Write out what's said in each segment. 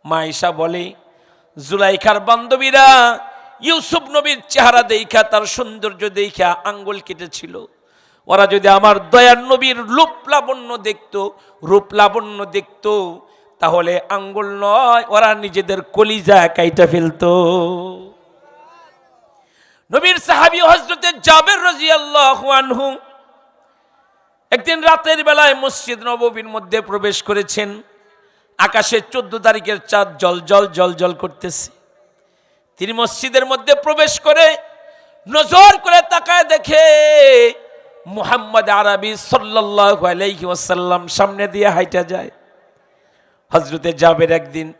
মা আয়েশা বলে, জুলাইখার বান্ধবীরা ইউসুফ নবীর চেহারা দেখা, তার সৌন্দর্য দেখা আঙ্গুল কেটেছিল। ওরা যদি আমার দয়ার নবীর রূপ লাবণ্য দেখতো, রূপ লাবণ্য দেখতো, তাহলে আঙ্গুল নয়, ওরা নিজেদের কলিজা কাইটা ফেলতো। নবীর সাহাবী হযরতে জাবের রাদিয়াল্লাহু আনহু একদিন রাতের বেলায় মসজিদ নববীর মধ্যে প্রবেশ করেছেন। আকাশে 14 তারিখের চাঁদ জল জল জল জল করতেছে। তিনি মসজিদের মধ্যে প্রবেশ করে নজর করে তাকায় দেখে মুহাম্মদ আরবি সাল্লাল্লাহু আলাইহি ওয়াসাল্লাম সামনে দিয়ে হাইটা যায়। হযরতে জাবের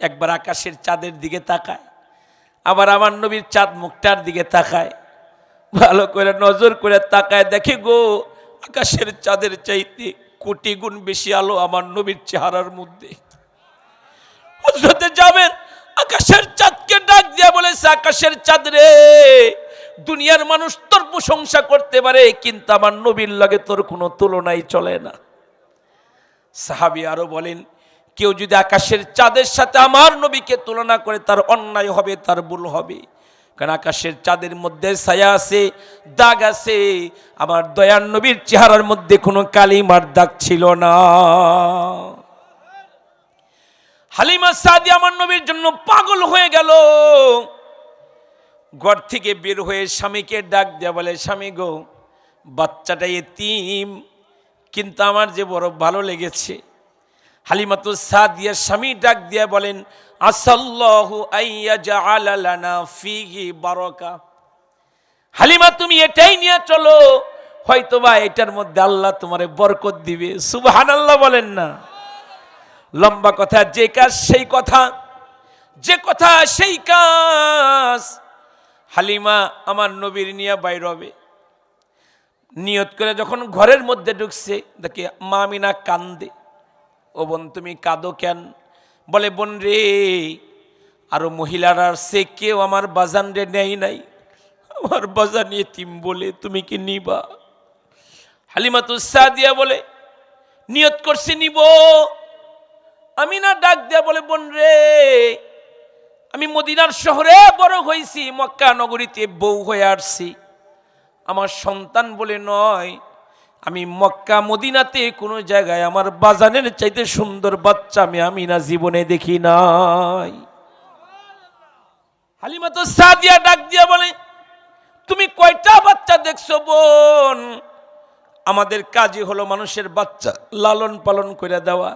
একবার আকাশের চাঁদের দিকে তাকায়, আবার আমার নবীর চাঁদ মুখটার দিকে তাকায়। ভালো করে নজর করে তাকায় দেখে গো, আকাশের চাঁদের চাইতে কোটি গুণ বেশি আলো আমার নবীর চেহারার মধ্যে। হযরতে জাবের আকাশের চাঁদকে ডাক দিয়া বলেছে, আকাশের চাঁদ রে, দুনিয়ার মানুষ তোর প্রশংসা করতে পারে, কিন্তু আমার নবীর লাগে তোর কোনো তুলনাই চলে না। সাহাবী আরো বলেন, কেউ যদি আকাশের চাঁদের সাথে আমার নবীকে তুলনা করে, তার অন্যায় হবে, তার ভুল হবে। কারণ আকাশের চাঁদের মধ্যে ছায়া আছে, দাগ আছে, আমার দয়ার নবীর চেহারার মধ্যে কোনো কালিমার দাগ ছিল না। হালিমা সাদিয়া আমার নবীর জন্য পাগল হয়ে গেল। ঘর থেকে বের হয়ে স্বামীকে ডাক দেয়া বলে, স্বামী গো, বাচ্চাটা এতিম, কিন্তু আমার যে বড় ভালো লেগেছে। হালিমাতুস সাদিয়া স্বামী ডাক দিয়া বলেন, আসাল্লাহু আইয়াজআলা লানা ফিহি বারাকা। হালিমা তুমি এটাই নিয়ে চলো, হয়তোবা এটার মধ্যে আল্লাহ তোমারে বরকত দিবে। সুবহানাল্লাহ বলেন না? লম্বা কথা, যে কাজ সেই কথা, যে কথা সেই কাজ। হালিমা আমার নবীর নিয়ে বাইর হবে, নিয়ত করে যখন ঘরের মধ্যে ঢুকছে, দেখে মা আমিনা কান্দে। ও বোন, তুমি কাঁদো কেন? বলে, বোন রে, আরো মহিলারা সে কেউ আমার বাজান রে নেই নাই, আমার বাজান এতিম বলে তুমি কি নিবা? হালিমাতুস সাদিয়া বলে, নিয়ত করছি নিব। আমিনা ডাক দিয়া বলে, বোন রে, আমি মদিনার শহরে বড় হয়েছি, মক্কা নগরীতে বউ হয়ে আসছি। আমার সন্তান বলে নয়, আমি মক্কা মদিনাতে কোনো জায়গায় আমার বাজানের চাইতে সুন্দর বাচ্চা আমি আমিনা জীবনে দেখি নাই। হালিমাতুস সাদিয়া ডাক দিয়া বলে, তুমি কয়টা বাচ্চা দেখছো বোন? আমাদের কাজই হলো মানুষের বাচ্চা লালন পালন করে দেওয়া।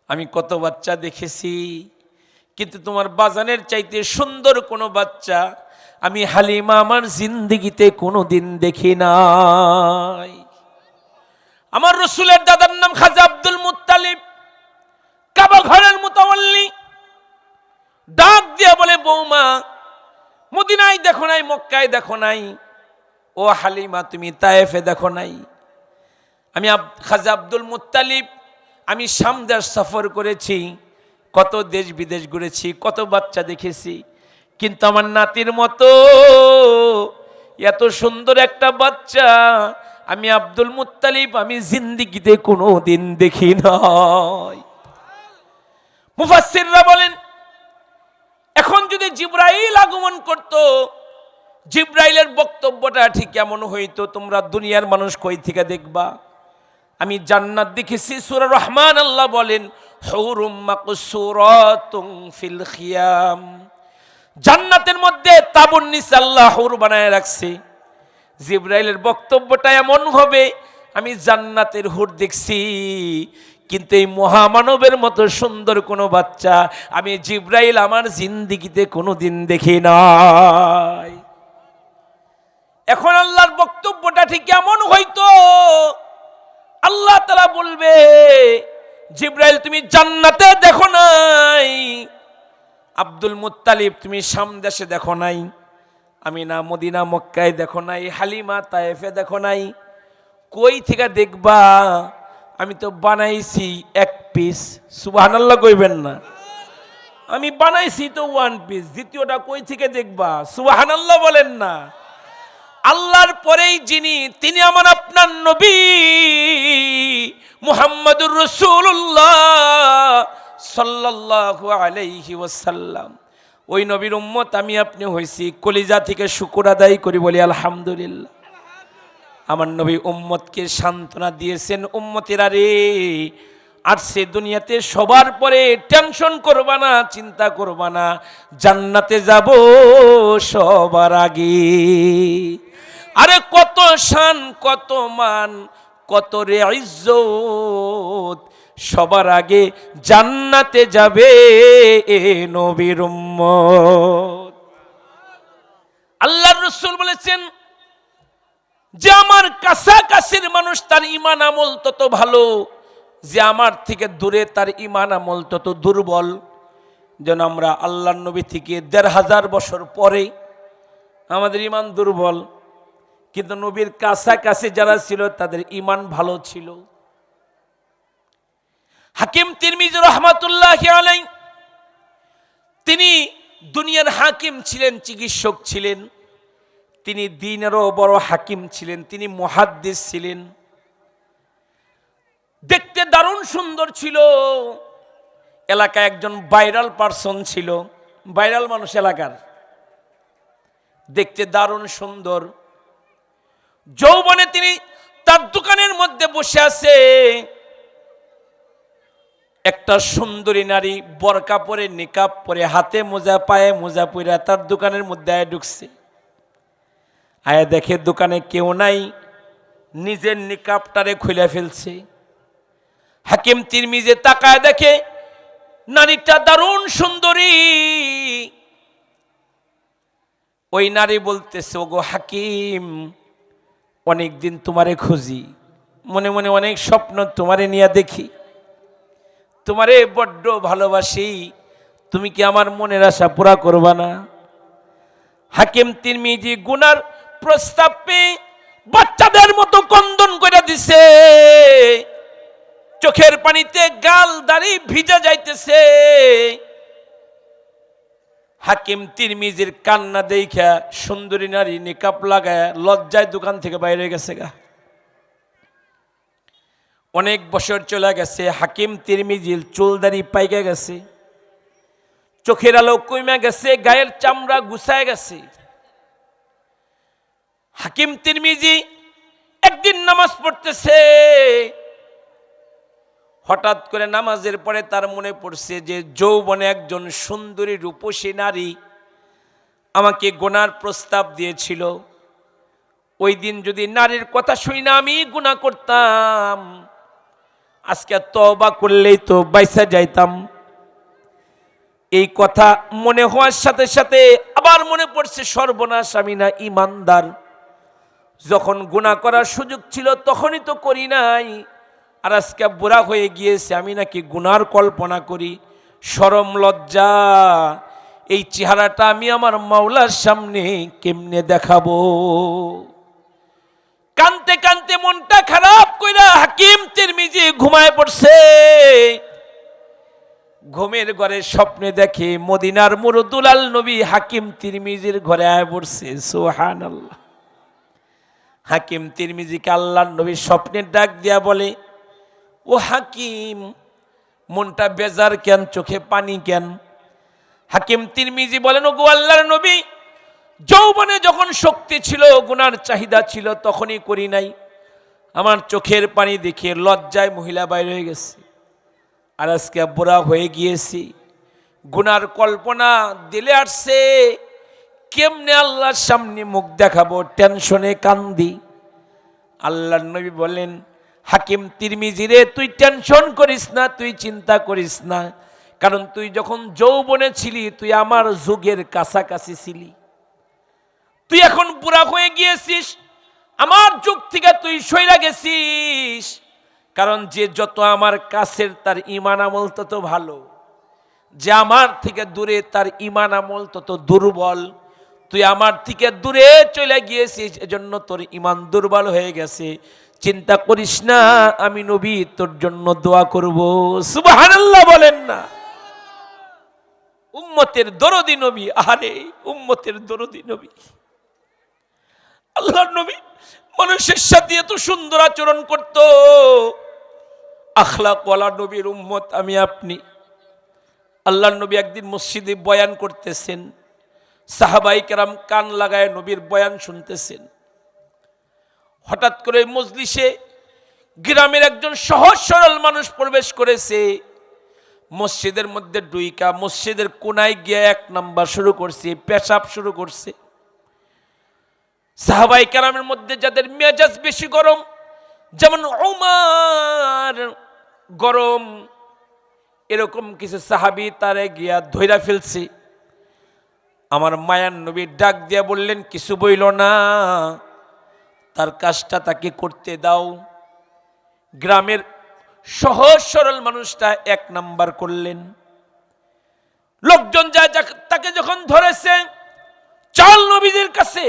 আমি কত বাচ্চা দেখেছি, কিন্তু তোমার বাজানের চাইতে সুন্দর কোনো বাচ্চা আমি হালিমা আমার জিন্দেগিতে কোনোদিন দেখি নাই। আমার রসুলের দাদার নাম খাজা আব্দুল মুত্তালিব, কাবা ঘরের মুতাওয়াল্লি। ডাক দিয়া বলে, বৌমা, মদিনায় দেখো নাই, মক্কায় দেখো নাই, ও হালিমা তুমি তায়েফে দেখো নাই? আমি খাজা আব্দুল মুত্তালিব, আমি শাম দেশ সফর করেছি, কত দেশ বিদেশ ঘুরেছি, কত বাচ্চা দেখেছি, কিন্তু আমার নাতির মতো এত সুন্দর একটা বাচ্চা আমি আব্দুল মুত্তালিব আমি জিন্দেগিতে কোনো দিন দেখি নাই। মুফাসসিররা বলেন, এখন যদি জিবরাইল আগমন করত, জিবরাইলের বক্তব্যটা ঠিক কেমন হইতো? তোমরা দুনিয়ার মানুষ কই থেকে দেখবা? আমি জান্নাত দেখেছি, সূরা রহমান আল্লাহ বলেন, হুরুম মাকসুরাতুন ফিল খিয়াম। জান্নাতের মধ্যে তাবুর নিচে আল্লাহ হুর বানায় রাখছে। জিবরাইলের বক্তব্যটা এমন হবে, আমি জান্নাতের হুর দেখছি, কিন্তু এই মহামানবের মতো সুন্দর কোনো বাচ্চা আমি জিবরাইল আমার জিন্দেগিতে কোনোদিন দেখি নাই। এখন আল্লাহর বক্তব্যটা ঠিক কেমন হইতো? আল্লাহ তাআলা বলবে, জিবরাইল তুমি জান্নাতে দেখো নাই, আব্দুল মুত্তালিব তুমি শাম দেশে দেখো নাই, আমিনা মদিনা মক্কায় দেখো নাই, হালিমা তায়েফে দেখো নাই, কই থেকে দেখবা? আমি তো বানাইছি এক পিস। সুবহানাল্লাহ কইবেন না? আমি বানাইছি তো ওয়ান পিস, দ্বিতীয়টা কই থেকে দেখবা? সুবহানাল্লাহ বলেন না? আল্লাহর পরেই যিনি, তিনি আমার আপনার নবী মুহাম্মদুর রাসূলুল্লাহ সাল্লাল্লাহু আলাইহি ওয়াসাল্লাম। ওই নবীর উম্মত আমি আপনি হইছি, কলিজা থেকে শুকর আদায় করি, বলি আলহামদুলিল্লাহ। আমার নবী উম্মতকে সান্ত্বনা দিয়েছেন, উম্মতেরা রে, আর সে দুনিয়াতে সবার পরে টেনশন করবা না, চিন্তা করবা না, জান্নাতে যাব সবার আগে। আরে কত শান, কত মান, কত রে ইজ্জত, সবার আগে জান্নাতে যাবে এ নবীর উম্মত। আল্লাহর রাসূল বলেছেন যে আমার কাছাকাছির মানুষ তার ঈমান আমল তত ভালো, যে আমার থেকে দূরে তার ঈমান আমল তত দুর্বল। যেন আমরা আল্লাহর নবী থেকে ১৫০০ বছর পরে আমাদের ঈমান দুর্বল, কিন্তু নবীর কাছাকাছি যারা ছিল তাদের ঈমান ভালো ছিল। হাকিম তিরমিজি রাহমাতুল্লাহি আলাইহি, তিনি দুনিয়ার হাকিম ছিলেন, চিকিৎসক ছিলেন, তিনি দ্বীনেরও বড় হাকিম ছিলেন, তিনি মুহাদ্দিস ছিলেন, দেখতে দারুণ সুন্দর ছিল। এলাকায় একজন ভাইরাল পারসন ছিল, ভাইরাল মানুষ এলাকার, দেখতে দারুণ সুন্দর। যৌবনে তিনি তার দোকানের মধ্যে বসে আছে, একটা সুন্দরী নারী বোরকা পরে, নিকাব পরে, হাতে মোজা, পায়ে মোজা পরে তার দোকানের মধ্যে আয় ঢুকছে। আয়া দেখে দোকানে কেউ নাই, নিজের নিকাবটারে খুলে ফেলছে। হাকিম তিরমিজি তাকায় দেখে নারীটা দারুণ সুন্দরী। ওই নারী বলতেছে, ওগো হাকিম, অনেকদিন তোমারে খুঁজি, মনে মনে অনেক স্বপ্ন তোমারে নিয়ে দেখি, তোমারে বড্ড ভালোবাসি, তুমি কি আমার মনের আশা পুরা করবা না? হাকিম তিরমিজি গুনার প্রস্তাব পেয়ে বাচ্চাদের মতো কন্দন করে দিছে, চোখের পানিতে গাল দাড়ি ভিজা যাইতেছে। হাকিম তিরমিজির কান্না দেখা সুন্দরী নারী নিকাব লাগায় লজ্জায় দোকান থেকে বাইরে গেছে গা। অনেক বছর চলে গেছে, হাকিম তিরমিজির চুল দাড়ি পাইকে গেছে, চোখের আলো কমে গেছে, গায়ের চামড়া গুছায় গেছে। হাকিম তিরমিজি একদিন নামাজ পড়তেছে, হঠাৎ করে নামাজের পরে তার মনে পড়ছে যে যৌবনে একজন সুন্দরী রূপসী নারী আমাকে গুনার প্রস্তাব দিয়েছিল। ওই দিন যদি নারীর কথা শুই না আমি গুনাহ করতাম, আজকে তওবা করলেই তো বাইসা যাইতাম। এই কথা মনে হওয়ার সাথে সাথে আবার মনে পড়ছে, সর্বনাশ, আমি না ঈমানদার, যখন গুনাহ করার সুযোগ ছিল তখনই তো করি নাই, আর আজকে বুড়া হয়ে গিয়েছে আমি নাকি গুনার কল্পনা করি। শরম লজ্জা, এই চেহারাটা আমি আমার মাওলার সামনে কেমনে দেখাবো? কানতে কানতে মনটা খারাপ কইরা হাকিম তিরমিজি ঘুমায় পড়ছে। ঘুমের ঘরে স্বপ্নে দেখে মদিনার মুরুদুলাল নবী হাকিম তিরমিজির ঘরে আয় পড়ছে। সুবহানাল্লাহ। হাকিম তিরমিজিকে আল্লাহর নবী স্বপ্নের ডাক দিয়া বলে, ও হাকিম, মনটা বেজার কেন, চোখে পানি কেন? হাকিম তিরমিজি বলেন, ও গো আল্লাহর নবী, যৌবনে যখন শক্তি ছিল, গুনার চাহিদা ছিল, তখনই করি নাই। আমার চোখের পানি দেখে লজ্জায় মহিলা বাইরে হয়ে গেছে, আর আজকে বুড়া হয়ে গিয়েছি, গুনার কল্পনা দিলে আসছে, কেমনে আল্লাহর সামনে মুখ দেখাবো, টেনশনে কান্দি। আল্লাহর নবী বলেন, হাকিম তিরমিজি রে, তুই টেনশন করিস না, তুই চিন্তা করিস না, কারণ তুই যখন যৌবনে ছিলি তুই আমার যুগের কাছাকাছি ছিলি, তুই এখন বুড়া হয়ে গিয়েছিস, আমার যুগ থেকে তুই সইরা গেছিস। কারণ যে যত আমার কাছের তার ঈমান আমল তত ভালো, যে আমার থেকে দূরে তার ঈমান আমল তত দুর্বল। তুই আমার থেকে দূরে চলে গিয়েছিস, এজন্য তোর ঈমান দুর্বল হয়ে গেছে। চিন্তা করিস না, আমি নবী তোর জন্য দোয়া করব। সুবহানাল্লাহ বলেন না? উম্মতের দরদি নবী, আরে উম্মতের দরদি নবী। আল্লাহর নবী মানুষের সাথে এত সুন্দর আচরণ করত। আখলাকওয়ালা নবীর উম্মত আমি আপনি। আল্লাহর নবী একদিন মসজিদে বয়ান করতেছেন, সাহাবায়ে কেরাম কান লাগায় নবীর বয়ান শুনতেছেন। হঠাৎ করে মজলিসে গ্রামের একজন সহজ সরল মানুষ প্রবেশ করেছে। মসজিদের মধ্যে ডুইকা মসজিদের কোনায় গিয়ে এক নাম্বার শুরু করছে, পেশাব শুরু করছে। সাহাবায়ে কেরামের মধ্যে যাদের মেজাজ বেশি গরম, যেমন উমর গরম, এরকম কিছু সাহাবী তারে গিয়া ধইরা ফেলছে। আমার মায়ার নবী ডাক দিয়া বললেন, কিছু বইল না, তার কাজটা তাকে করতে দাও। গ্রামের সহজ সরল মানুষটা এক নাম্বার করলেন। লোকজন যায় তাকে যখন ধরেছে, চল নবীদের কাছে।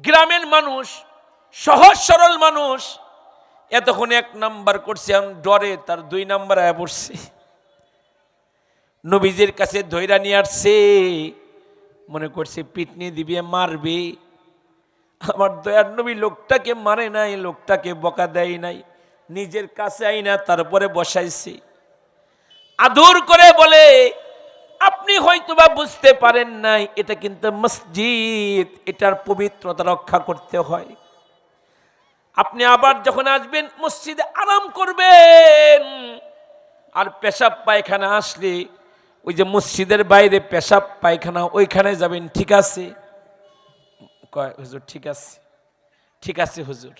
গ্রামের মানুষ, সহজ সরল মানুষ, এতক্ষণ এক নাম্বার করছে, এখন ডরে তার দুই নাম্বার আয়া পড়ছে। নবীজির কাছে ধইরা নিয়ে আসছে, মনে করছে পিটনি দিবে, মারবে। আমার দয়ার নবী লোকটাকে মারে নাই, লোকটাকে বকা দেয় নাই, নিজের কাছে আইনা তারপরে বসাইছে। আদর করে বলে, আপনি হয়তোবা বুঝতে পারেন নাই, এটা কিন্তু মসজিদ, এটার পবিত্রতা রক্ষা করতে হয়। আপনি আবার যখন আসবেন মসজিদে আরাম করবেন। আর পেশাব পায়খানা আসলে ওই যে মসজিদের বাইরে পেশাব পায়খানা, ওইখানে যাবেন, ঠিক আছে? কয় হুজুর ঠিক আছে, ঠিক আছে হুজুর।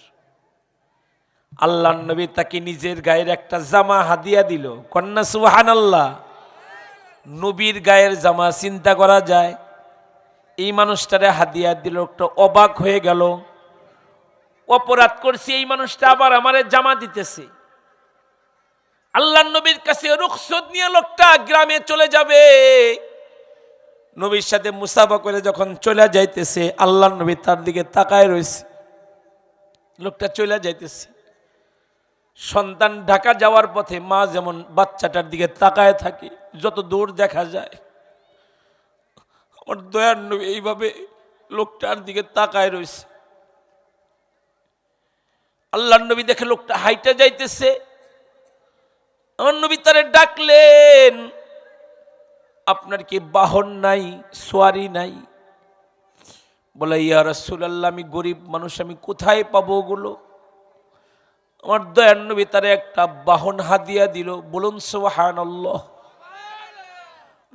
আল্লাহর নবী তাকে নিজের গায়ের একটা জামা হাদিয়া দিল। কন্যা সুবহানাল্লাহ। নবীর গায়ের জামা, চিন্তা করা যায়? এই মানুষটারে হাদিয়া দিল, একটা অবাক হয়ে গেল। অপরাধ করছি, এই মানুষটা আবার আমারে জামা দিতেছে। আল্লাহর নবীর কাছে রুখসত নিয়ে লোকটা গ্রামে চলে যাবে। নবীর সাথে মুসাফা করে যখন চলে যাইতেছে, আল্লাহর নবী তার দিকে তাকায় রয়েছে। লোকটা চলে যাইতেছে। সন্তান ঢাকা যাওয়ার পথে মা যেমন বাচ্চাটার দিকে তাকায় থাকে, যত দূর দেখা যায়। আমার দয়ার নবী এইভাবে লোকটার দিকে তাকায় রয়েছে। আল্লাহর নবী দেখে লোকটা হাইটা যাইতেছে। আমার নবী তারে ডাকলেন, আপনার কি বাহন নাই, সোয়ারি নাই? বলে, ইয়া রাসূলুল্লাহ, আমি গরিব মানুষ, আমি কোথায় পাবো ওগুলো? আমার দয়ার নবী তারে একটা বাহন হাদিয়া দিল। বলুন সুবহানাল্লাহ।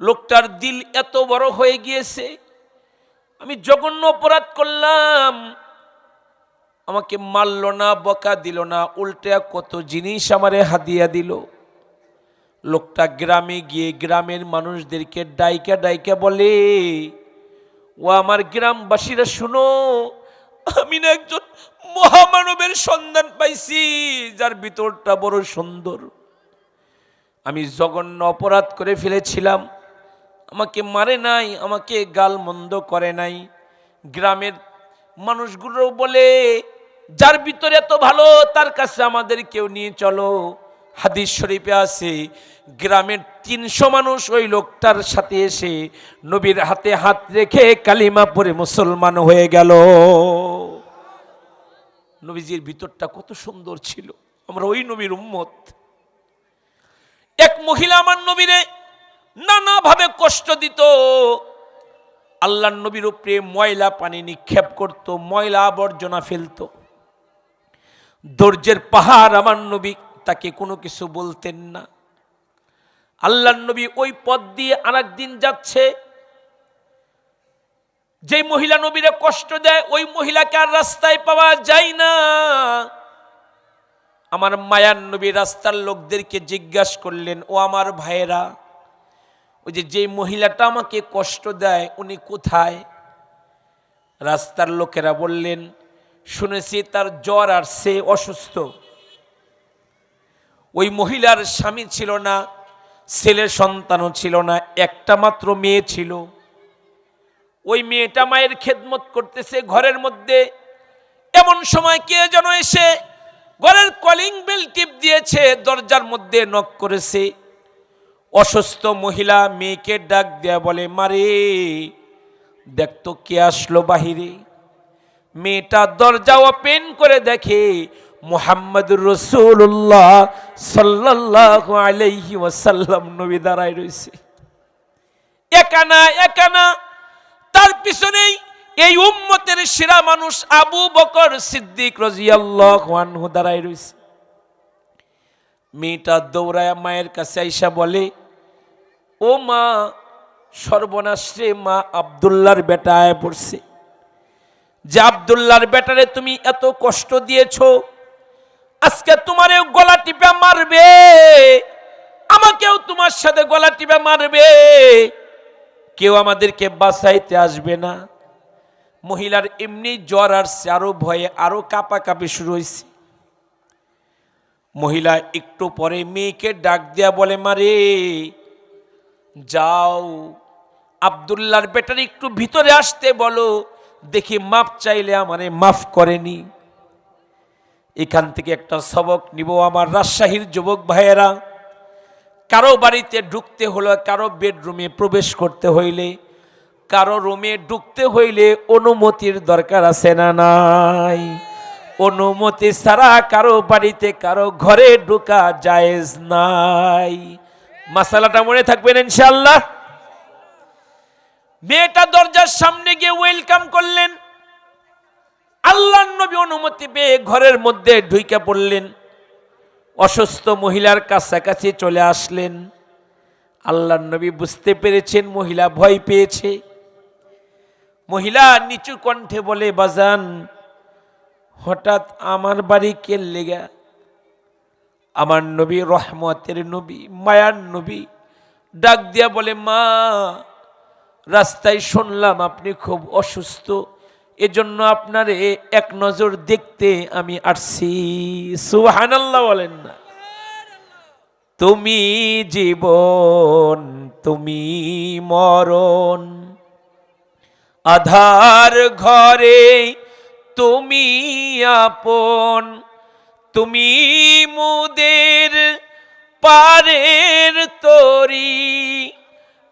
লোকটার দিল এত বড় হয়ে গিয়েছে, আমি জঘন্য অপরাধ করলাম, আমাকে মারল না, বকা দিল না, উল্টে কত জিনিস আমারে হাদিয়া দিল। লোকটা গ্রামে গিয়ে গ্রামের মানুষদেরকে ডাইকা ডাইকা বলে, ও আমার গ্রামবাসীরা শুনো, আমি না একজন মহামানবের সন্ধান পাইছি, যার ভিতরটা বড় সুন্দর। আমি জঘন্য অপরাধ করে ফেলেছিলাম, আমাকে মারে নাই, আমাকে গাল মন্দ করে নাই। গ্রামের মানুষগুলো বলে, যার ভিতরে এত ভালো, তার কাছে আমাদের কেউ নিয়ে চলো। হাদিস শরীফে আছে, গ্রামের 300 মানুষ ওই লোকটার সাথে এসে নবীর হাতে হাত রেখে কালিমা পড়ে মুসলমান হয়ে গেল। নবীজির ভিতরটা কত সুন্দর ছিল। আমরা ওই নবীর উম্মত। এক মহিলা আমার নবীরে নানাভাবে কষ্ট দিত। আল্লাহর নবীর উপরে ময়লা পানি নিক্ষেপ করত, ময়লা আবর্জনা ফেলত। ধৈর্যের পাহাড় আমার নবী, তাকে কোনো কিছু বলতেন না। আল্লাহর নবী ওই পথ দিয়ে আরেকদিন যাচ্ছে, যে মহিলা নবীরে কষ্ট দেয় ওই মহিলাকে আর রাস্তায় পাওয়া যায় না। আমার মায়ার নবী রাস্তার লোকদেরকে জিজ্ঞাসা করলেন, ও আমার ভাইয়েরা, ওই যে মহিলাটা আমাকে কষ্ট দেয় উনি কোথায়? রাস্তার লোকেরা বললেন, শুনেছি তার জ্বর আসছে, অসুস্থ। ওই মহিলার স্বামী ছিল না, ছেলে সন্তানও ছিল না, একটা মাত্র মেয়ে ছিল। ওই মেয়েটা মায়ের খেদমত করতেছে ঘরের মধ্যে। এমন সময় কে যেন এসে ঘরের কলিং বেল টিপ দিয়েছে, দরজার মধ্যে নক করেছে। অসুস্থ মহিলা মেয়েকে ডাক দেয়া বলে, মারে দেখতো কে আসলো বাহিরে। মেয়েটা দরজা ওপেন করে দেখে মুহাম্মদুর রাসূলুল্লাহ সাল্লাল্লাহু আলাইহি ওয়াসাল্লাম নবী দাঁড়ায় রয়েছে একানা একানা। তার পিছনেই এই উম্মতের সেরা মানুষ আবু বকর সিদ্দিক রাদিয়াল্লাহু আনহু দাঁড়ায় রয়েছে। মেয়েটা দৌড়ায় মায়ের কাছে আইসা বলে, ও মা, সর্বনাশ রে মা, আব্দুল্লাহর বেটা আয় পড়ছে। যে আব্দুল্লাহর বেটারে তুমি এত কষ্ট দিয়েছো, আজকে তোমারে গলা টিপে মারবে, আমাকেও তোমার সাথে গলা টিপে মারবে, কেউ আমাদেরকে বাঁচাইতে আসবে না। মহিলার এমনি জ্বর আসছে, আরো ভয়ে আরো কাঁপাকাঁপি শুরু হয়েছে। মহিলা একটু পরে মেয়েকে ডাক দিয়া বলে, মারে যাও আব্দুল্লাহর বেটার একটু ভিতরে আসতে বলো, দেখি মাফ চাইলে আমারে মাফ করেনি। এখান থেকে একটা সবক নিব আমার রাজশাহীর যুবক ভাইয়েরা। কারো বাড়িতে ঢুকতে হলো, কারো বেডরুমে প্রবেশ করতে হইলে, কারো রুমে ঢুকতে হইলে অনুমতির দরকার আছে না নাই? অনুমতি ছাড়া কারো বাড়িতে কারো ঘরে ঢোকা জায়েজ নাই। মাসালাটা মনে থাকবেন ইনশাআল্লাহ। মেয়েটা দরজার সামনে গিয়ে ওয়েলকাম করলেন। আল্লাহর নবী অনুমতি পেয়ে ঘরের মধ্যে ঢুকে পড়লেন। অসুস্থ মহিলার কাছাকাছি চলে আসলেন। আল্লাহর নবী বুঝতে পেরেছেন মহিলা ভয় পেয়েছে। মহিলা নিচু কণ্ঠে বলে, বাজান, হঠাৎ আমার বাড়ি কে লেগা? আমার নবী রহমতের নবী, মায়ার নবী ডাক দিয়া বলে, মা, রাস্তায় শুনলাম আপনি খুব অসুস্থ, এজন্য আপনারে এক নজর দেখতে আমি আসছি। সুবহানাল্লাহ বলেন না? তুমি জীবন, তুমি মরণ, আধার ঘরে তুমি আপন, তুমি মুদের পারের তরি,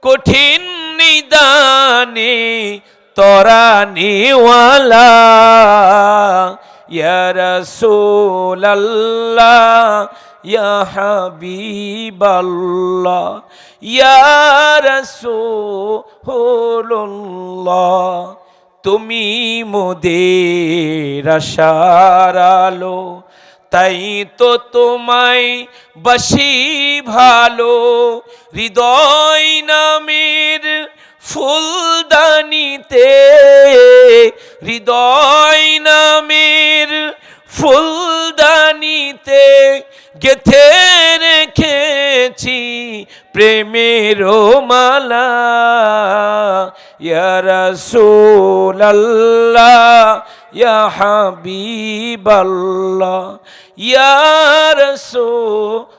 কঠিন নিদানে তরানিওয়ালা, ইয়া রাসূলাল্লাহ, ইয়া হাবিবাল্লাহ, ইয়া রাসূলুল্লাহ, তুমি মোদের আশার আলো, তাই তো তোমায় বাসি ভালো, হৃদয় নামের ফুলদানিতে, হৃদয় নামের ফুলদানিতে গেথে রেখেছি প্রেমের মালা, ইয়া রাসূলাল্লাহ, ইয়া হাবিবাল্লাহ, ইয়া রাসূলুল্লাহ।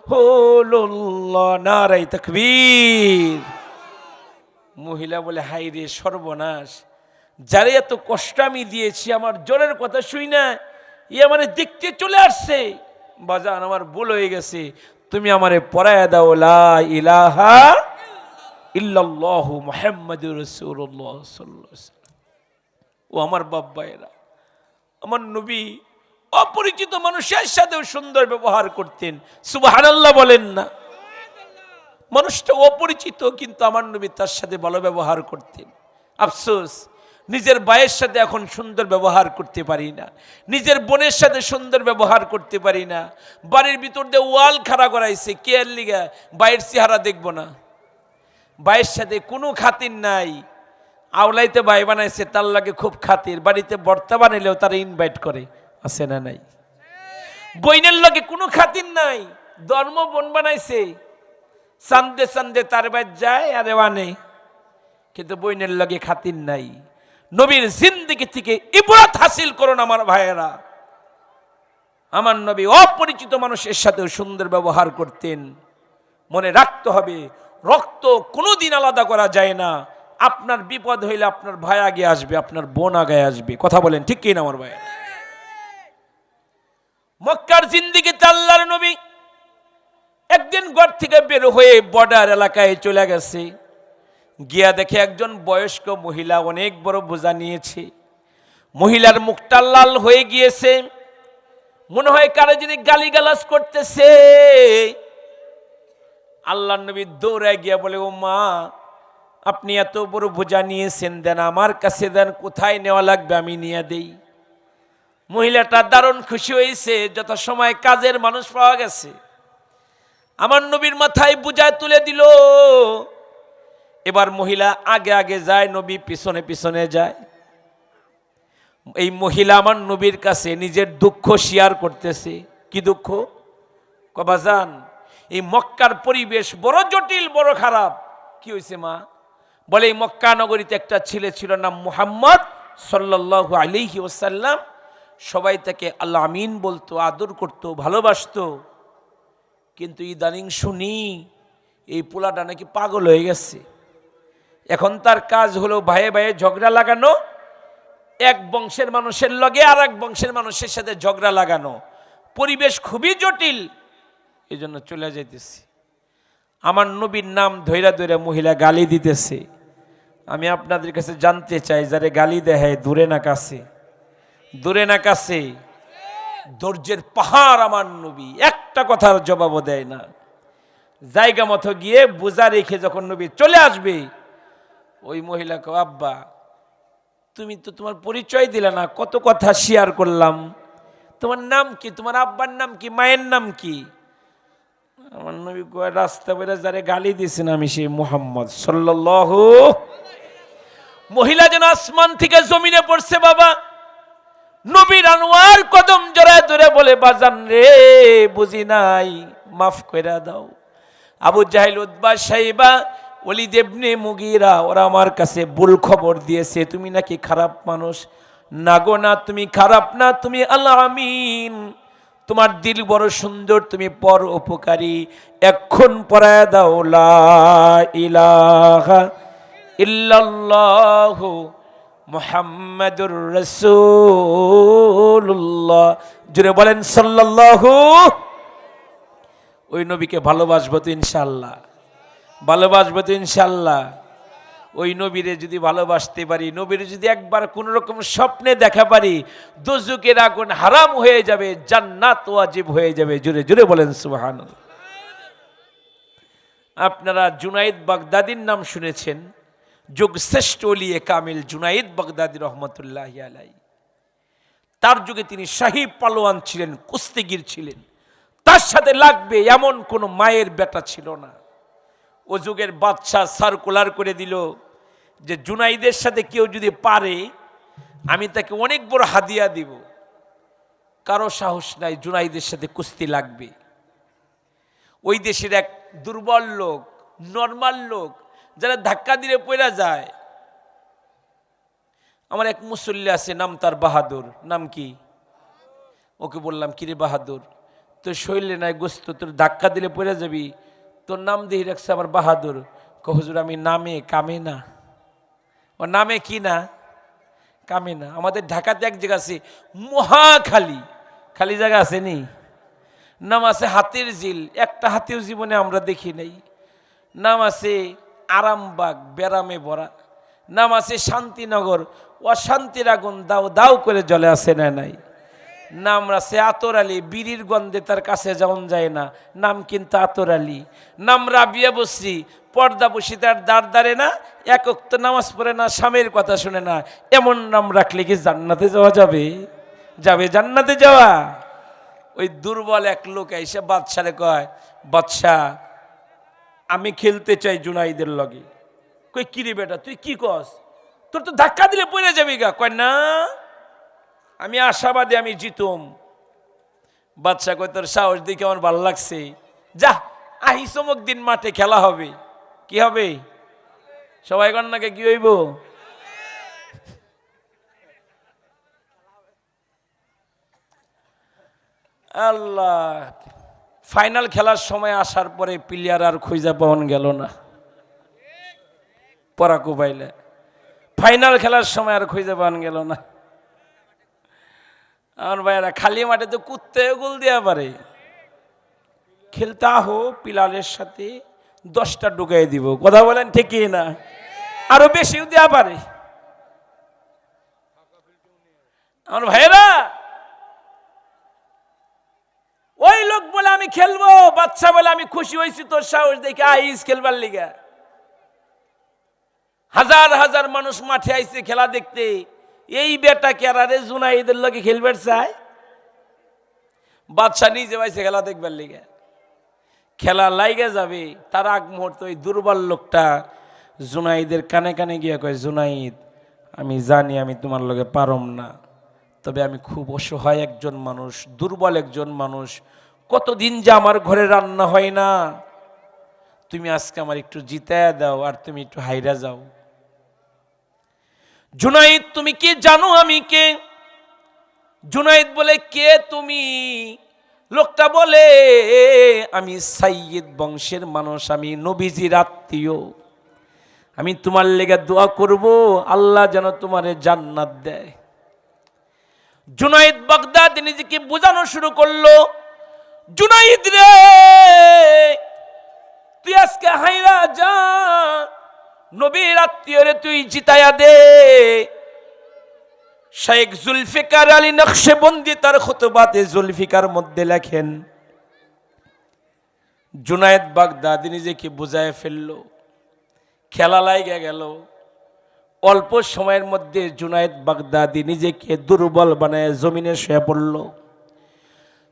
নারায়ে তাকবীর। মহিলা বলে, হাই রে সর্বনাশ, যারে এত কষ্ট আমি দিয়েছি, আমার জ্বরের কথা শুই না ই আমারে দেখতে চলে আসছে। বাজান, আমার ভুল হয়ে গেছে, তুমি আমারে পড়ায়া দাও লা ইলাহা ইল্লাল্লাহু মুহাম্মাদুর রাসূলুল্লাহ সাল্লাল্লাহু আলাইহি ওয়াসাল্লাম। ও আমার বাব্বায়েরা, আমার নবী অপরিচিত মানুষের সাথেও সুন্দর ব্যবহার করতেন। সুবহানাল্লাহ বলেন না? মানুষটা অপরিচিত, কিন্তু আমার নবী তার সাথে ভালো ব্যবহার করতেন। আফসোস, নিজের ভাইয়ের সাথে এখন সুন্দর ব্যবহার করতে পারি না, নিজের বোনের সাথে সুন্দর ব্যবহার করতে পারি না। বাড়ির ভিতর দিয়ে ওয়াল খাড়া করাইছে, কে এর লিগা? ভাইয়ের চেহারা দেখবো না, ভাইয়ের সাথে কোনো খাতির নাই। আওলাইতে ভাই বানাইছে, তার লাগে খুব খাতির, বাড়িতে বর্তা বানাইলেও তারা ইনভাইট করে, আছে না নাই? বইনের লগে কোনো খাতির নাই, ধর্ম বোন বানাইছে, চান্দে চান্দে তার বাড়ি যায় আর আনে, কিন্তু বইনের লগে খাতির নাই। নবীর জিন্দেগি থেকে ইবরাত হাসিল করুন আমার ভাইয়েরা। আমার নবী অপরিচিত মানুষের সাথেও সুন্দর ব্যবহার করতেন। মনে রাখতে হবে, রক্ত কোনোদিন আলাদা করা যায় না। আপনার বিপদ হইলে আপনার ভাই আগে আসবে, আপনার বোন আগে আসবে। কথা বলেন ঠিক কি না আমার ভাই? মক্কার জিন্দেগিতে আল্লাহর নবী একদিন ঘর থেকে বের হয়ে বর্ডার এলাকায় চলে গেছে। গিয়া দেখে একজন বয়স্ক মহিলা অনেক বড় বোঝা নিয়েছে। মহিলার মুখটা লাল হয়ে গিয়েছে, মনে হয় কারো যদি গালিগালাজ করতেছে, আল্লাহ নবী দৌড়ায় গিয়া বলে, ও মা, আপনি এত বড় বোঝা নিয়েছেন, দেন আমার কাছে দেন, কোথায় নেওয়া লাগবে আমি নিয়ে দেই। মহিলাটা দারুণ খুশি হয়েছে, যত সময় কাজের মানুষ পাওয়া গেছে। আমার নবীর মাথায় বোঝায় তুলে দিল। এবার মহিলা আগে আগে যায়, নবী পিছনে পিছনে যায়। এই মহিলা আমার নবীর কাছে নিজের দুঃখ শেয়ার করতেছে। কি দুঃখ? বাজান, এই মক্কার পরিবেশ বড় জটিল, বড় খারাপ। কি হয়েছে মা? বলে, এই মক্কা নগরীতে একটা ছেলে ছিল, নাম মুহাম্মদ সাল্লাল্লাহু আলাইহি ওয়াসাল্লাম। সবাই তাকে আল্লাহ আমিন বলতো, আদর করতো, ভালোবাসতো। কিন্তু ইদানিং শুনি এই পোলাটা নাকি পাগল হয়ে গেছে। এখন তার কাজ হলো ভাইয়ে ভাইয়ে ঝগড়া লাগানো, এক বংশের মানুষের লগে আর এক বংশের মানুষের সাথে ঝগড়া লাগানো। পরিবেশ খুবই জটিল, এই জন্য চলে যাইতেছি। আমার নবীর নাম ধৈরা ধৈরা মহিলা গালি দিতেছে। আমি আপনাদের কাছে জানতে চাই, যারে গালি দেয় দূরে না কাছে? দূরে না কাছে? ধৈর্যের পাহাড় আমার নবী, একটা কথার জবাবও দেয় না। জায়গা মতো গিয়ে বোঝা রেখে যখন নবী চলে আসবে, ওই মহিলাকে, আব্বা তুমি তো তোমার পরিচয় দিলে না, কত কথা শেয়ার করলাম, তোমার নাম কি, তোমার আব্বার নাম কি, মায়ের নাম কি? আমার নবী কয়, রাস্তা বেড়ে যারে গালি দিয়েছেন আমি সেই মুহাম্মদ সাল্লাল্লাহু। মহিলা যেন আসমান থেকে জমিনে পড়ছে বাবা। নবীর আনোয়ার কদম জড়ায় ধরে বলে, বাজান রে, বুঝি নাই, মাফ কইরা দাও। আবু জাহেল, উতবা, সাইবা, ওলীদ ইবনে মুগীরা, ওরা আমার কাছে ভুল খবর দিয়েছে, তুমি নাকি খারাপ মানুষ। না গো না, তুমি খারাপ না, তুমি আল্লাহ আমিন, তোমার দিল বড় সুন্দর, তুমি পর উপকারী। এখন পড়ায় দাও লা ইলাহা ইল্লাল্লাহু মুহাম্মাদুর রাসূলুল্লাহ। জুড়ে বলেন সাল্লাল্লাহু। ওই নবীকে ভালোবাসবো তো ইনশাআল্লাহ, ভালোবাসবো তো ইনশাআল্লাহ। ওই নবীরে যদি ভালোবাসতে পারি, নবীরে যদি একবার কোন রকম স্বপ্নে দেখা পারি, দোজখের আগুন হারাম হয়ে যাবে, জান্নাত ওয়াজিব হয়ে যাবে। জুড়ে জুড়ে বলেন সুবহানাল্লাহ। আপনারা জুনাইদ বাগদাদির নাম শুনেছেন, যুগশ্রেষ্ঠ ওলিয়ে কামিল জুনাইদ বাগদাদি রহমতুল্লাহি আলাইহি। তার যুগে তিনি শাহী পালোয়ান ছিলেন, কুস্তিগির ছিলেন। তার সাথে লাগবে এমন কোন মায়ের বেটা ছিল না। ও যুগের বাদশা সার্কুলার করে দিল যে জুনাইদের সাথে কেউ যদি পারে, আমি তাকে অনেক বড় হাদিয়া দিব। কারো সাহস নাই জুনাইদের সাথে কুস্তি লাগবে। ওই দেশের এক দুর্বল লোক, নর্মাল লোক, যারা ধাক্কা দিলে পড়া যায়। আমার এক মুসল্লি আছে, নাম তার বাহাদুর। নাম কি? ওকে বললাম, কিরে বাহাদুর, তোর শরীরে নাই গোস্ত, তোর ধাক্কা দিলে পড়ে যাবি, তোর নাম দিয়ে রাখছে আমার বাহাদুর। হুজুর, আমি নামে কামে না। ও নামে কি না, কামে না। আমাদের ঢাকাতে এক জায়গা আছে মহাখালী, খালি জায়গা আছে নি, নাম আছে হাতির ঝিল, একটা হাতিও জীবনে আমরা দেখি নাই। নাম আছে আরামবাগ, বেরামে ভরা। নাম আছে শান্তিনগর, অশান্তির আগুন দাও দাও করে জ্বলে, আছে না নাই? নাম আছে আতর আলী, বিড়ির গন্ধে তার কাছে যাওয়া যায় না, নাম কিন্তু আতর আলী। নাম রাবিয়া বসরি, পর্দা বসি, তার দাঁড় দাঁড়ে না, এক ওয়াক্ত নামাজ পড়ে না, স্বামীর কথা শুনে না। এমন নাম রাখলে কি জান্নাতে যাওয়া যাবে? যাবে জান্নাতে যাওয়া? ওই দুর্বল এক লোক এসে বাদশারে কয়, বাদশাহ আমি খেলতে চাই জুনাইদের লগে। কই, কিরে বেটা তুই কি কস? তোর তো ধাক্কা দিলে পড়ে যাবি গা। কয় না, আমি আশাবাদী, আমি জিতুম। বাদশা কয়, তোর সাহস দেখে আমার ভালো লাগছে, যা আহি চমক দিন মাঠে খেলা হবে। কি হবে? সবাই কন্যাকে কি হইব? আল্লাহ। ফাইনাল খেলার সময় আসার পরে প্লেয়ার আর খুঁজে পাওয়া গেল না। পরাকু পাইলে ফাইনাল খেলার সময় আর খুঁজে পাওয়া গেল না। আমার ভাইয়েরা, খালি মাঠে তো কুত্তে গোল দেওয়া পারে। খেলতে আহো, পিলারের সাথে 10টা ঢুকাই দিব। কথা বলেন ঠিকই না? আরো বেশিও দেওয়া পারে। আমার ভাইয়েরা, লোক বলে আমি খেলবো, বাচ্চা বলে আমি খুশি হয়েছি তোর সাহস দেখে আইস খেলবার লিগা। হাজার হাজার মানুষ মাঠে আইছে খেলা দেখতে, এই বেটা কেরারে জুনাইদের লোকে খেলবার চায়। বাচ্চা নিজে পাইছে খেলা দেখবার লিগা, খেলা লাইগা যাবে তার আগ মুহূর্তে ওই দুর্বল লোকটা জুনাইদের কানে কানে গিয়া কয়, জুনাইদ আমি জানি আমি তোমার লগে পারম না, তবে আমি খুব অসহায় একজন মানুষ, দুর্বল একজন মানুষ, কতদিন যে আমার ঘরে রান্না হয় না, তুমি আজকে আমার একটু জিতায়া দাও আর তুমি একটু হাইরা যাও। জুনাইদ তুমি কি জানো আমি কে? জুনাইদ বলে, কে তুমি? লোকটা বলে, আমি সাইয়্যিদ বংশের মানুষ, আমি নবীজির আত্মীয়, আমি তোমার লেগে দোয়া করব আল্লাহ যেন তোমারে জান্নাত দেয়। জুনাইদ বাগদাদি নিজেকে বোঝানো শুরু করলো, জুনাইদ রে তুই আজকে হাইরা যা, নবীর আত্মীয় রে তুই জিতায়া দে। শেখ জুলফিকার আলী নকশবন্দি তার খুতবাতে জুলফিকার মধ্যে লেখেন, জুনাইদ বাগদাদি নিজেকে বুঝায় ফেললো, খেলা লাইগা গেল। অল্প সময়ের মধ্যে জুনাইদ বাগদাদি নিজেকে দুর্বল বানায় জমিনে শুয়ে পড়ল।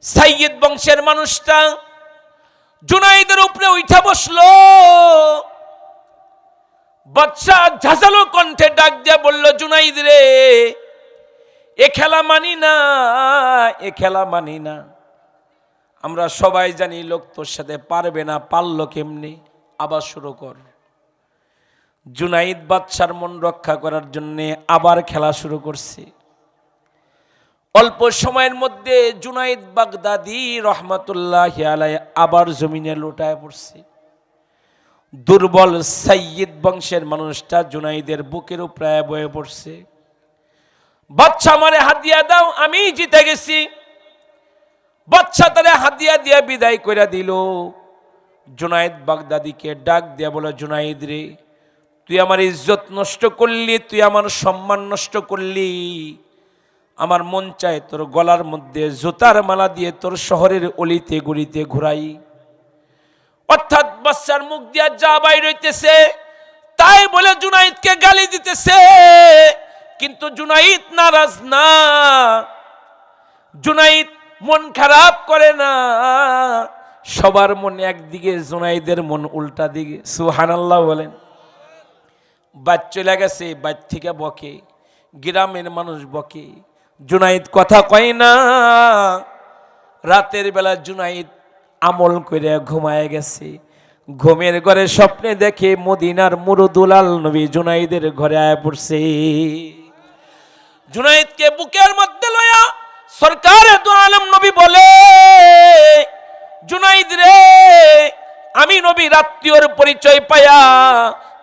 সাইয়্যিদ বংশের মানুষটা জুনাইদের উপরে উঠা বসলো। বাদশা ঝাঁঝালো কণ্ঠে ডাক দিয়া বলল, জুনাইদ রে এ খেলা মানি না, এ খেলা মানি না। আমরা সবাই জানি লোক তোর সাথে পারবে না, পারলো কেমনি, আবার শুরু কর। জুনাইদ বাদশার মন রক্ষা করার জন্য আবার খেলা শুরু করছে। অল্প সময়ের মধ্যে জুনাইদ বাগদাদি রহমাতুল্লাহি আলাইহি আবার জমিনে লুটায় পড়ছে। দুর্বল সাইয়্যিদ বংশের মানুষটা জুনাইদের বুকের উপরে বয়ে পড়ছে। বাদশা আমারে হাদিয়া দাও, আমি জিতে গেছি। বাদশা তারে হাদিয়া দিয়া বিদায় করে দিল। জুনাইদ বাগদাদিকে ডাক দিয়া বলে, জুনাইদ রে তুই আমার ইজ্জত নষ্ট করলি, তুই আমার সম্মান নষ্ট করলি, আমার মন চায় তোর গলার মধ্যে জুতার মালা দিয়ে তোর শহরের অলিতে গলিতে ঘুরাই। অর্থাৎ বাদশার মুখ দিয়া যা বাইর হইতেছে তাই বলে জুনাইদকে গালি দিতেছে, কিন্তু জুনাইদ নারাজ না, জুনাইদ মন খারাপ করে না। সবার মন একদিকে, জুনাইদের মন উল্টা দিকে। সুবহানাল্লাহ বলেন। বাদ চলে গেছে, বাদ থেকে বকে, গ্রামের মানুষ বকে, জুনাইদ কথা কয় না। রাতের বেলা জুনাইদ আমল করে ঘুমায় গেছে। ঘুমের ঘরে স্বপ্নে দেখে মদিনার মুরুদুলাল নবী জুনাইদের ঘরে আয় পড়ছে। জুনাইদকে বুকের মধ্যে লয়া সরকারে দু আলম নবী বলে, জুনাইদ রে আমি নবীর আত্মীয়র পরিচয় পায়া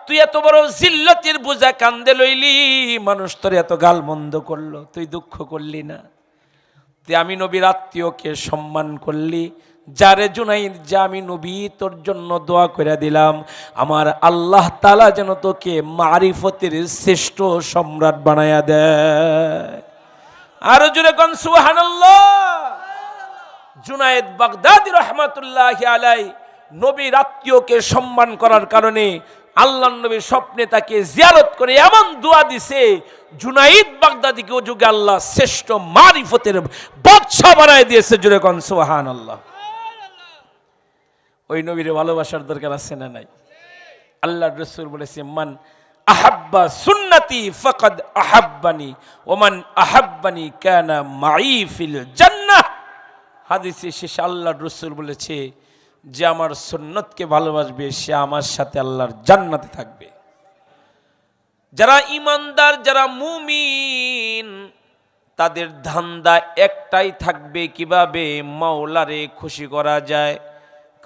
তুই এত বড় জিল্লতির বোঝা কান্দে লইলি, মানুষ তোর এত গাল মন্দ করলো, তুই দুঃখ করলি না। তুই আমি নবীর আত্মীয়কে সম্মান করলি। যারে জুনাইদ, যা আমি নবী তোর জন্য দোয়া করে দিলাম, আমার আল্লাহ তাআলা যেন তোকে মারিফতের শ্রেষ্ঠ সম্রাট বানায়া দেয়। আরো জোরে কোন সুবহানাল্লাহ। জুনাইদ বাগদাদি রহমাতুল্লাহি আলাইহি নবীর আত্মীয়কে সম্মান করার কারণে আল্লাহর নবী স্বপ্নে তাকে জিয়ারত করে এমন দোয়া দিছে, জুনাইদ বাগদাদিকে ও যুগে আল্লাহ শ্রেষ্ঠ মারিফতের বাদশা বানায় দিয়েছে। জোরে কোন সুবহানাল্লাহ। ওই নবীর ভালোবাসার দরকার আছে না নাই? আল্লাহর রাসূল বলেছে, মান আহাব্বা সুন্নতি ফাকাদ আহাব্বানি ওয়া মান আহাব্বানি কানা মাই ফিল জান্নাহ। হাদিসে শেষে আল্লাহর রাসূল বলেছে, যে আমার সুন্নতকে ভালোবাসবে সে আমার সাথে আল্লাহর জান্নাতে থাকবে। যারা ঈমানদার, যারা মুমিন, তাদের ধান্দা একটাই থাকবে, কিভাবে মাওলারে খুশি করা যায়।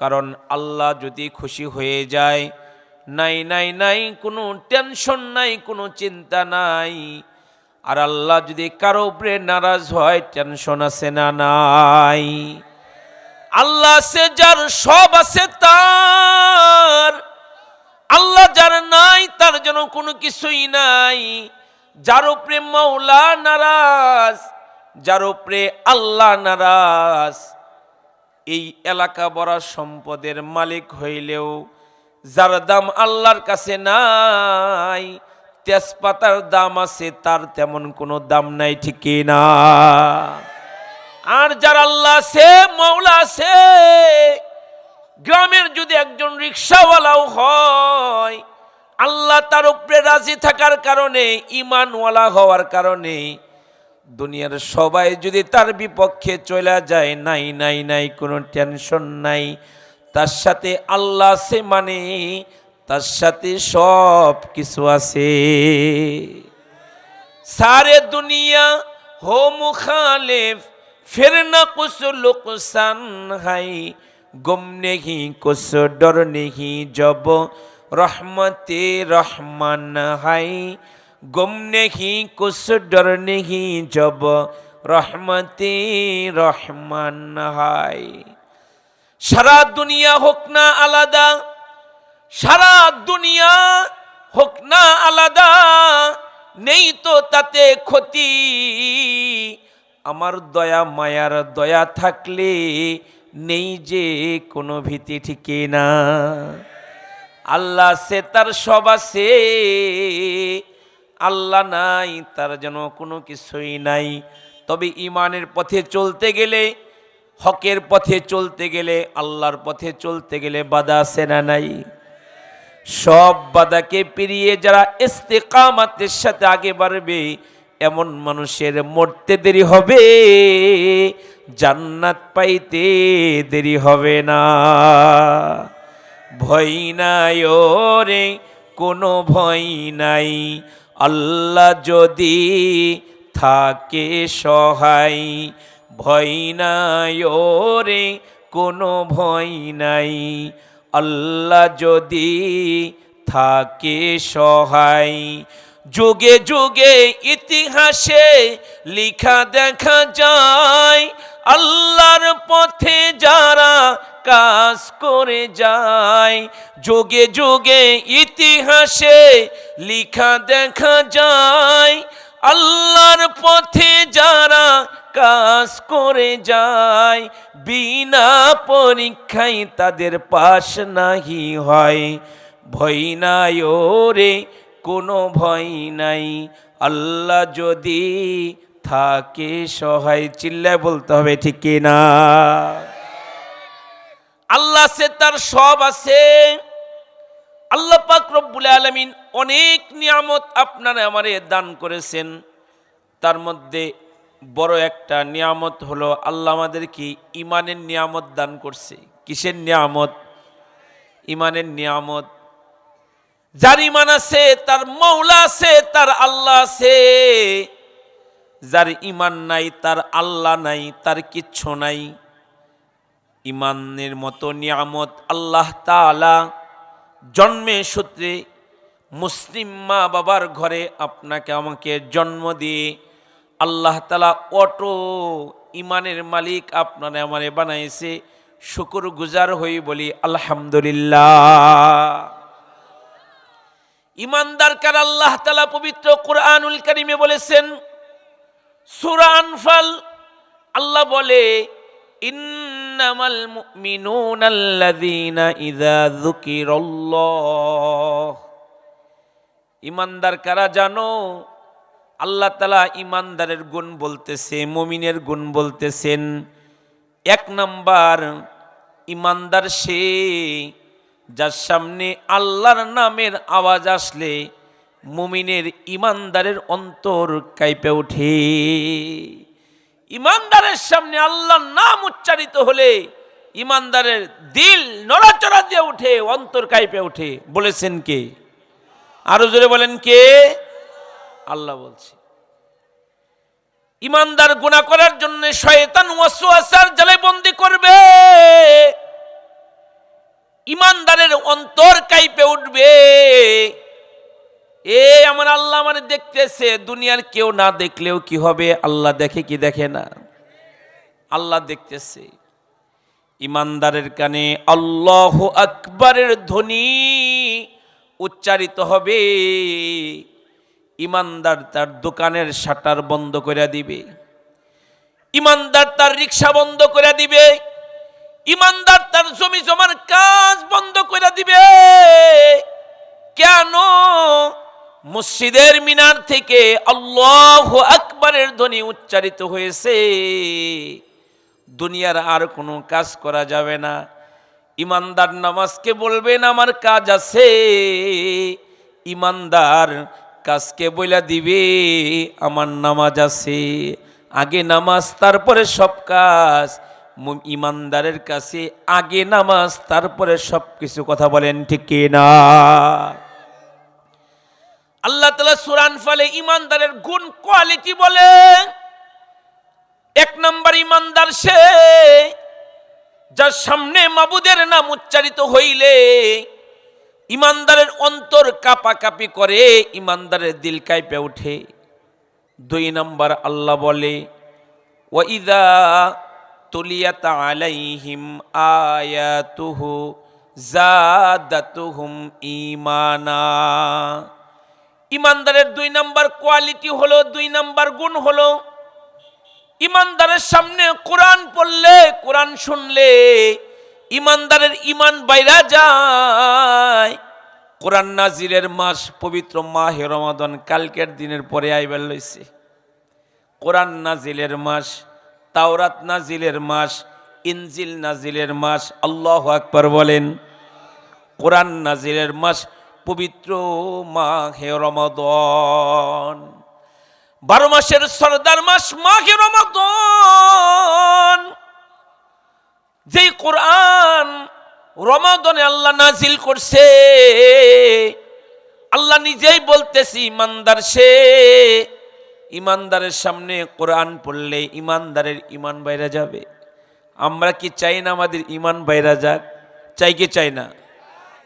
কারণ আল্লাহ যদি খুশি হয়ে যায়, নাই নাই নাই কোনো টেনশন নাই, কোনো চিন্তা নাই। আর আল্লাহ যদি কারো উপরে নারাজ হয়, টেনশন আছে না নাই? আল্লাহ আছে যার, সব আছে তার। আল্লাহ যার নাই, তার জন্য কোনো কিছুই নাই। যার উপরে মাওলা নারাজ, যার উপরে আল্লাহ নারাজ, এই এলাকা বড় সম্পদের মালিক হইলেও যার দাম আল্লাহর কাছে নাই, তেজপাতার দাম আছে, তার তেমন কোনো দাম নাই, ঠিক না? আর যার আল্লাহ আছে, মওলা আছে, গ্রামের যদি একজন রিকশাওয়ালাও হয়, আল্লাহ তার উপরে রাজি থাকার কারণে, ঈমানওয়ালা হওয়ার কারণে দুনিয়ার সবাই যদি তার বিপক্ষে চলে যায়, নাই নাই নাই, কোনো টেনশন নাই, তার সাথে আল্লাহ আছে মানে তার সাথে সব কিছু আছে। সারে দুনিয়া হো মুখালিফ फिर न कुछ नुकसान है, गुम नहीं कुछ डर नहीं जब रहमते रहमान है, गुम नहीं कुछ डर नहीं जब रहमते रहमान है। সারা দুনিয়া হোক না আলাদা, সারা দুনিয়া হোক না আলাদা, নেই তো তাতে ক্ষতি, আমার দয়া মায়ার দয়া থাকলে নেই যে কোনো ভীতি, ঠিক না? আল্লাহ সে তার সব আছে, আল্লাহ নাই তার যেন কোনো কিছুই নাই। তবে ঈমানের পথে চলতে গেলে, হকের পথে চলতে গেলে, আল্লাহর পথে চলতে গেলে বাধা আছে না নাই? সব বাধাকে পেরিয়ে যারা ইস্তেকামাতের সাথে আগে বাড়বে, এমন মানুষের মরতে দেরি হবে, জান্নাত পাইতে দেরি হবে না। ভয় নাই ওরে কোনো ভয় নাই, আল্লাহ যদি থাকে সহায়, ভয় নাই ওরে কোনো ভয় নাই, আল্লাহ যদি থাকে সহায়। যুগে যুগে ইতিহাসে লিখা দেখা যায়, আল্লাহর পথে যারা কাজ করে যায়। যুগে যুগে ইতিহাসে লিখা দেখা যায়, আল্লাহর পথে যারা কাজ করে যায়, বিনা পরীক্ষায় তাদের পাশ নাহি হয়। ভয় নাই ওরে কোনো ভয় নাই, আল্লাহ যদি থাকে সহায়। চিল্লায় বলতে হবে, ঠিক না? আল্লাহ সে তার সব আছে। আল্লাহ পাক রব্বুল আলামিন অনেক নিয়ামত আপনারা আমারে দান করেছেন। তার মধ্যে বড় একটা নিয়ামত হলো আল্লাহ আমাদেরকে ঈমানের নিয়ামত দান করছে। কিসের নিয়ামত? ঈমানের নিয়ামত। যার ঈমান আছে তার মওলা আছে, তার আল্লাহ আছে। যার ঈমান নাই তার আল্লাহ নাই, তার কিচ্ছু নাই। ঈমানের মতো নিয়ামত আল্লাহ তাআলা জন্মে সূত্রে মুসলিম মা বাবার ঘরে আপনাকে আমাকে জন্ম দিয়ে আল্লাহ তাআলা অটো ঈমানের মালিক আপনারা আমারে বানাইছে। শুকর গুজার হই বলি আলহামদুলিল্লাহ। ঈমানদার কার আল্লাহ তাআলা পবিত্র কুরআনুল কারীমে বলেছেন, সূরা আনফাল আল্লাহ বলে, ইন্নামাল মুমিনুনাল্লাযীনা ইযা যুকিরাল্লাহ। ঈমানদার কারা জানো? আল্লাহ তাআলা ঈমানদারের গুণ বলতেছে, মুমিনের গুণ বলতেছেন। এক নাম্বার, ঈমানদার সে যার সামনে আল্লাহর নামের আওয়াজ আসলে মুমিনের ঈমানদারের অন্তর কাঁপে ওঠে। ঈমানদারের সামনে আল্লাহর নাম উচ্চারিত হলে ঈমানদারের দিল নড়াচড়া দিয়ে ওঠে, অন্তর কাঁপে ওঠে। বলেছেন কে? আরো জোরে বলেন কে? আল্লাহ বলছে। ঈমানদার গুনাহ করার জন্য শয়তান ওয়াসওয়াসার জালে বন্দী করবে, ঈমানদারের অন্তর কাঁপে উঠবে। এ আমার আল্লাহ আমারে দেখতেছে, দুনিয়ার কেউ না দেখলেও কি হবে? আল্লাহ দেখে কি দেখে না? আল্লাহ দেখতেছে। ঈমানদারের কানে আল্লাহু আকবারের ধ্বনি উচ্চারিত হবে। ঈমানদার তার দোকানের শাটার বন্ধ করে দিবে, ঈমানদার তার রিকশা বন্ধ করে দিবে, ইমানদার তার জমি জমার কাজ বন্ধ করে দিবে। কেন? মসজিদের মিনার থেকে আল্লাহু আকবারের ধ্বনি উচ্চারিত হয়েছে, দুনিয়ার আর কোনো কাজ করা যাবে না। ইমানদার নামাজকে বলবেন আমার কাজ আছে, ইমানদার কাজকে বইলা দিবে আমার নামাজ আছে। আগে নামাজ তারপরে সব কাজ। ইমানদারের কাছে আগে নামাজ তারপরে সব কিছু। কথা বলেন ঠিক কি না? আল্লাহ তাআলা সূরা আনফালে ইমানদারের গুণ কোয়ালিটি বলেন, এক নম্বর ইমানদার সে যার সামনে মাবুদের নাম উচ্চারিত হইলে ইমানদারের অন্তর কাঁপাকাঁপি করে, ইমানদারের দিল কাঁপে ওঠে। দুই নম্বর আল্লাহ বলে ওয়াইদা তুলিয়াত আলাইহিম আয়াতুহু যাদাতুহুম ঈমানা। ইমানদারের দুই নম্বর কোয়ালিটি হলো, দুই নম্বর গুণ হলো, ইমানদারের সামনে কোরআন পড়লে, কোরআন শুনলে ইমানদারের ইমান বাইরা যায়। কোরআন নাজিলের মাস পবিত্র মাহে রমাদান কালকের দিনের পরে আইবার লইছে। কোরআন নাজিলের মাস, তাওরাত নাজিলের মাস, ইনজিল নাজিলের মাস। আল্লাহু আকবার বলেন। কোরআন নাজিলের মাস পবিত্র মাহে রমাদান, 12 মাসের সরদার মাস মাহে রমাদান। যেই কোরআন রমাদানে আল্লাহ নাজিল করছে, আল্লাহ নিজেই বলতেছি ইমানদার সে, ইমানদারের সামনে কোরআন পড়লে ইমানদারের ইমান বাইরা যাবে। আমরা কি চাই না আমাদের ইমান বাইরা যাক? চাই কি চাই না?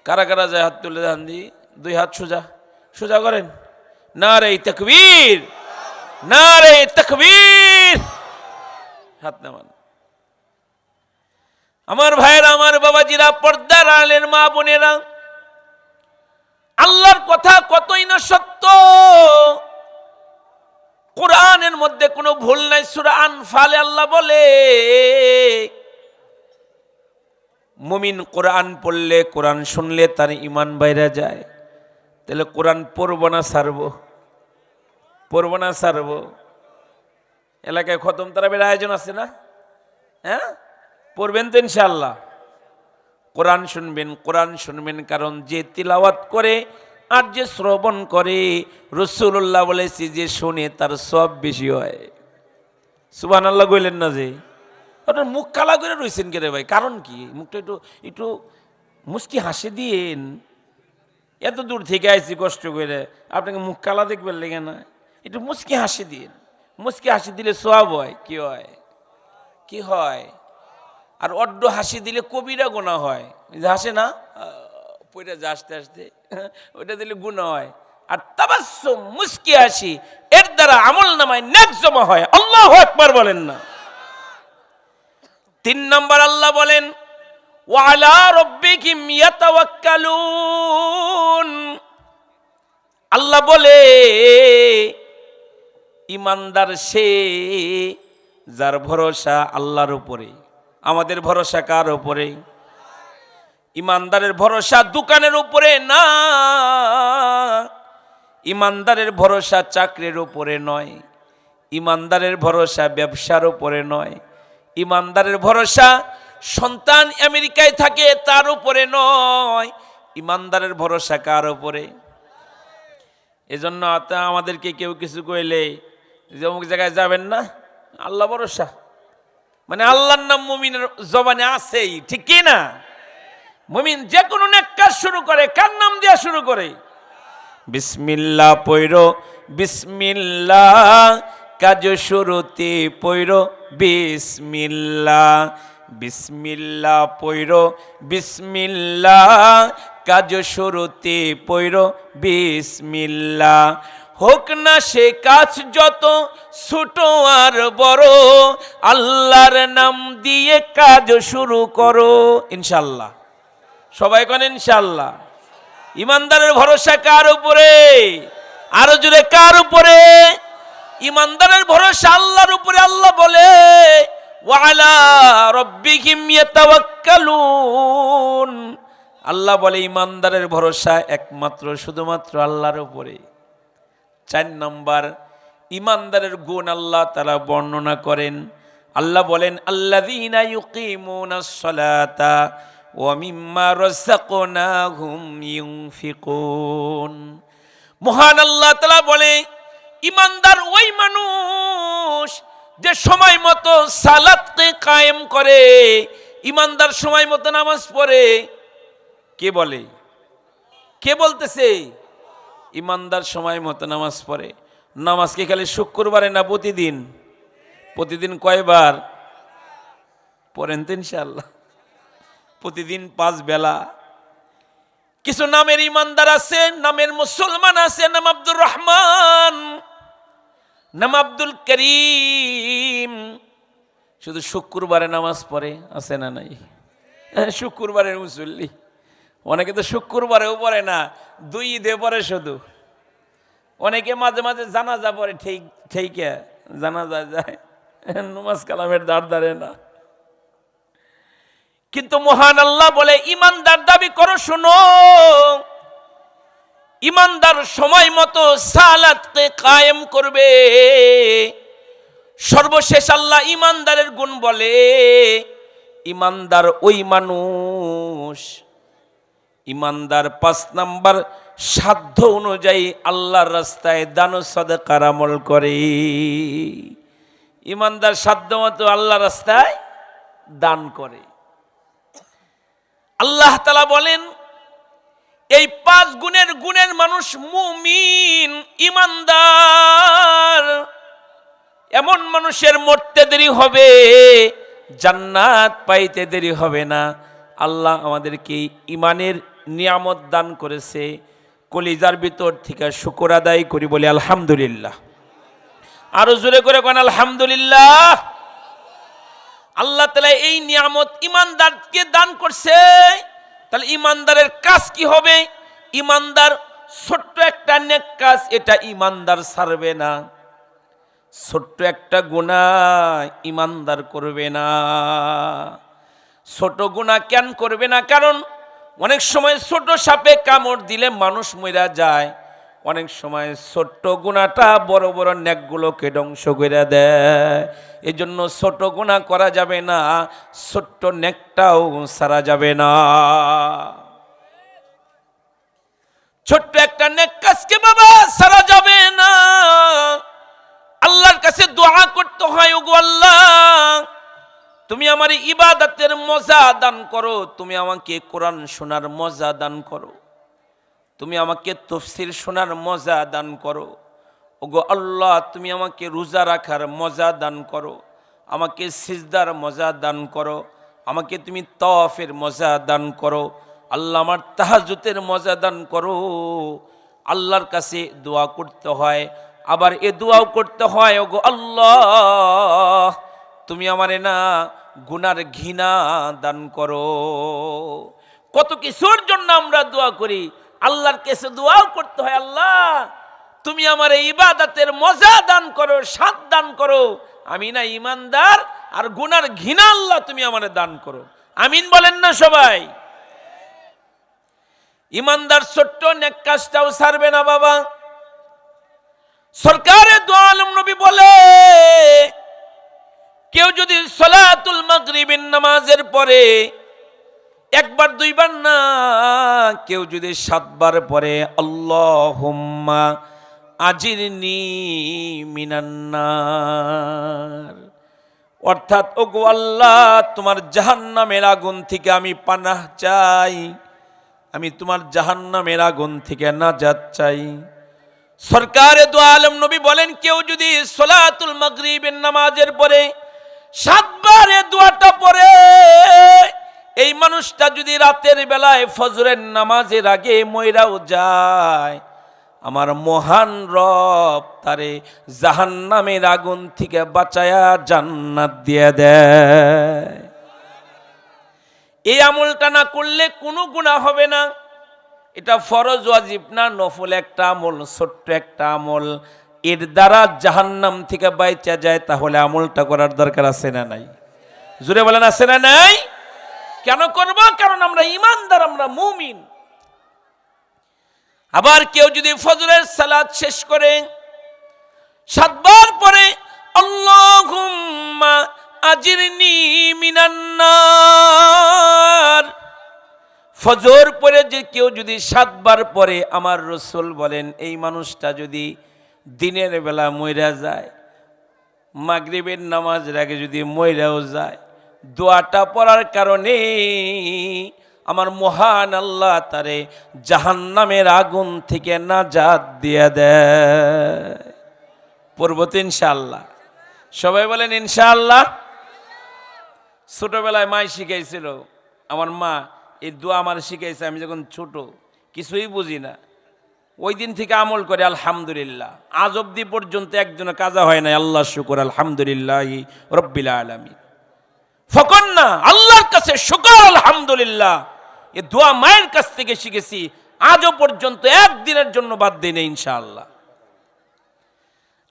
কারা কারা যায় হাত তুলে দেন দি, দুই হাত সোজা সোজা করেন। নারে তাকবীর, নারে তাকবীর। হাত নামান। আমার ভাইয়েরা, আমার বাবাজিরা, পর্দার আড়ালের মা বোনেরা, আল্লাহর কথা কতই না সত্য। কোরআনের মধ্যে কোনো ভুল নাই। সূরা আনফালে আল্লাহ বলে মুমিন কোরআন পড়লে, কোরআন শুনলে তার ইমান বাইরে যায়। তাহলে কোরআন পড়বো না ছাড়বো? পড়বো না ছাড়বো? এলাকায় খতম তারাবির আয়োজন আছে না? হ্যাঁ, পড়বেন তো ইনশাআল্লাহ। কোরআন শুনবেন, কোরআন শুনবেন, কারণ যে তিলাওয়াত করে আর যে শ্রবণ করে, রাসূলুল্লাহ বলেছে যে শুনে তার সব বেশি হয়। সুবহানাল্লাহ কইলেন না? যে আপনার মুখ কালা করে রয়েছেন কে রে ভাই? কারণ কি? মুখটা একটু একটু মুস্কি হাসি দিন। এত দূর থেকে আইছি কষ্ট করে, আপনাকে মুখ কালা দেখবেন লেগে না? একটু মুস্কি হাসি দিন। মুস্কি হাসি দিলে সওয়াব হয়। কি হয়? কি হয়? আর অড্ড হাসি দিলে কবিরা গুনাহ হয়। হাসে না পয়টা যা আস্তে আস্তে, ওইটা দিলে গুনাহ হয়। আর তাবাসসুম মুস্কি হাসি, এর দ্বারা আমল নামায় নেক জমা হয়। আল্লাহু আকবার বলেন না? 3 নম্বর আল্লাহ বলেন ওয়া আলা রাব্বিহিম ইয়াতাওয়াক্কালুন। আল্লাহ বলে ইমানদার সে যার ভরসা আল্লাহর উপরে। আমাদের ভরসা কার উপরে? ইমানদারের ভরসা দোকানের উপরে না, ইমানদারের ভরসা চাকরির উপরে নয়, ইমানদারের ভরসা ব্যবসার উপরে নয়, ইমানদারের ভরসা সন্তান আমেরিকায় থাকে তার উপরে নয়। ইমানদারের ভরসা কার উপরে? এজন্য আমাদেরকে কেউ কিছু কইলে যে অমুক জায়গায় যাবেন না, আল্লাহ ভরসা, মানে আল্লাহর নাম মুমিনের জবানে আছেই, ঠিক কি না? মুমিন যে কোনো নেক কাজ শুরু করে কার নাম দিয়ে শুরু করে? বিসমিল্লাহ পয়রো, বিসমিল্লাহ কাজ শুরুতে পয়রো বিসমিল্লাহ, বিসমিল্লাহ পয়রো, বিসমিল্লাহ কাজ শুরুতে পয়রো বিসমিল্লাহ। হোক না সে কাজ যত ছোট আর বড়, আল্লাহর নাম দিয়ে কাজ শুরু করো। ইনশাআল্লাহ। সবাই কোন ইনশাআল্লাহ। ইমানদারের ভরসা কার উপরে? আরো জোরে কার উপরে? ইমানদারের ভরসা আল্লাহর উপরে। আল্লাহ বলে ওয়া আলা রাব্বিহিম ইয়াতাওয়াক্কালুন। আল্লাহ বলে ইমানদারের ভরসা একমাত্র শুধুমাত্র আল্লাহর উপরে। 4 নম্বর ইমানদারের গুণ আল্লাহ তাআলা বর্ণনা করেন। আল্লাহ বলেন আল্লাযীনা ইউকিমুনাস সালাতা ওয়া মিম্মা রাযাকনাহুম ইউনফিকুন। মহান আল্লাহ তাআলা বলে ইমানদার ওই মানুষ যে সময় মতো সালাতকে কায়েম করে, ইমানদার সময় মতো নামাজ পড়ে। কে বলে? কে বলতেছে? ইমানদার সময় মতো নামাজ পড়ে। নামাজ কি খালি শুক্রবারে না প্রতিদিন? প্রতিদিন কয়বার পড়েন তো ইনশাআল্লাহ? প্রতিদিন 5 বেলা। কিছু নামের ইমানদার আছে, নামের মুসলমান আছে, নাম আব্দুর রহমান, নাম আব্দুল করিম, শুধু শুক্রবারে নামাজ পড়ে। আছে না নাই? শুক্রবারের মুসল্লি। অনেকে তো শুক্রবারেও পড়ে না, 2 ঈদে পড়ে শুধু। অনেকে মাঝে মাঝে জানাজা পড়ে, ঠিক জানাজা যায়, নামাজ কালামের দাঁড় দাঁড়ে না। কিন্তু মহান আল্লাহ বলে ইমানদার দাবি করো, শোনো, ইমানদার সময় মতো সালাতকে কায়েম করবে। সর্বশেষ আল্লাহ ইমানদারের গুণ বলে ইমানদার ওই মানুষ, ইমানদার 5 নাম্বার সাধ্য অনুযায়ী আল্লাহর রাস্তায় দান সাদকার আমল করে। ইমানদার সাধ্য মতো আল্লাহর রাস্তায় দান করে। আল্লাহ তাআলা বলেন এই 5 গুণের মানুষ মুমিন, ইমানদার। এমন মানুষের মরতে দেরি হবে, জান্নাত পাইতে দেরি হবে না। আল্লাহ আমাদেরকে ইমানের নিয়ামত দান করেছে, কলিজার ভিতর থেকে শুকর আদায় করি, বলি আলহামদুলিল্লাহ। আরো জোরে করে কোন আলহামদুলিল্লাহ। আল্লাহ তাআলা এই নিয়ামত ইমানদারকে দান করছে। তাহলে ইমানদারের কাজ কি হবে? ইমানদার ছোট্ট একটা নেক কাজ, এটা ইমানদার ছাড়বে না। ছোট্ট একটা গুনাহ ইমানদার করবে না। ছোট গুনাহ কেন করবে না? কারণ অনেক সময় ছোট সাপে কামড় দিলে মানুষ মরে যায়। অনেক সময় ছোট্ট গুনাহটা বড় বড় নেকগুলোকে ধ্বংস করে দেয়। এই জন্য ছোট গুনাহ করা যাবে না, ছোট্ট নেকটাও ছাড়া যাবে না। ছোট্ট একটা নেক কাজকে বাবা ছাড়া যাবে না। আল্লাহর কাছে দোয়া করতে হয়, ওগো আল্লাহ তুমি আমার ইবাদতের মজা দান করো, তুমি আমাকে কোরআন শোনার মজা দান করো, তুমি আমাকে তাফসীর শোনার মজা দান করো। ওগো আল্লাহ তুমি আমাকে রোজা রাখার মজা দান করো, আমাকে সিজদার মজা দান করো, আমাকে তুমি তাওয়াফের মজা দান করো। আল্লাহ আমার তাহাজ্জুদের মজা দান করো। আল্লাহর কাছে দোয়া করতে হয়, আবার এ দোয়াও করতে হয়, ওগো আল্লাহ তুমি আমারে না গুনার ঘৃণা দান করো। কত কিছুর জন্য আমরা দোয়া করি, আল্লাহর কাছে দোয়াও করতে হয়, আল্লাহ তুমি আমার ইবাদতের মজা দান করো, স্বাদ দান করো। আমি না ইমানদার, আর গুনার ঘৃণা আল্লাহ তুমি আমারে দান করো। আমিন বলেন না সবাই? ইমানদার ছোট্ট নেক কাজটাও ছাড়বে না বাবা। সরকারে দু আলম নবী বলে কেউ যদি সালাতুল মাগরিবের নামাজের পরে 1 বার 2 বার না, কেউ যদি 7 বার পরে আল্লাহুম্মা আজিরনি মিনান নার, অর্থাৎ ওগো আল্লাহ তোমার জাহান্নামের আগুন থেকে আমি পানাহ চাই, আমি তোমার জাহান্নামের আগুন থেকে নাজাত চাই। সরকারে দু আলম নবী বলেন কেউ যদি সালাতুল মাগরিবের নামাজের পরে 7 বার এই দোয়াটা পড়ে, এই মানুষটা যদি রাতের বেলায় ফজরের নামাজের আগে মইরাও যায়, আমার মহান রব তারে জাহান্নামের আগুন থেকে বাঁচায়া জান্নাত দিয়ে দেয়। এই আমলটা না করলে কোনো গুনাহ হবে না। এটা ফরজ ওয়াজিব না, নফল একটা আমল, ছোট্ট একটা আমল, এর দ্বারা জাহান্নাম থেকে বাঁচা যায়। তাহলে আমলটা করার দরকার আছে না নাই? জোরে বলেন আছে না নাই? কেন করব? কারণ আমরা ঈমানদার, আমরা মুমিন। আবার কেউ যদি ফজরের সালাত শেষ করে 7 বার পরে আল্লাহুম্মা আজিরনি মিনান নার, ফজর পরে যে কেউ যদি 7 বার পরে, আমার রাসূল বলেন এই মানুষটা যদি দিনের বেলা মইরা যায়, মাগরিবের নামাজের আগে যদি মইরাও যায়, দোয়াটা পড়ার কারণে আমার মহান আল্লাহ তারে জাহান্নামের আগুন থেকে নাজাত দিয়ে দেয়। পড়ব তো ইনশাআল্লাহ? সবাই বলেন ইনশাআল্লাহ। ছোটবেলায় মাই শিখাইছিল, আমার মা এই দোয়া আমার শিখাইছে। আমি যখন ছোট কিছুই বুঝি না, ওই দিন থেকে আমল করে আলহামদুলিল্লাহ। আজ অবধি পর্যন্ত একজনের কাজা হয় না। আল্লাহ শুকর, আলহামদুলিল্লাহ রব্বিল আলামিন। ফকর না, আল্লাহর কাছে শুকর আলহামদুলিল্লাহ। এ দোয়া মায়ের কাছ থেকে শিখেছি, আজও পর্যন্ত একদিনের জন্য বাদ দেই না ইনশাআল্লাহ।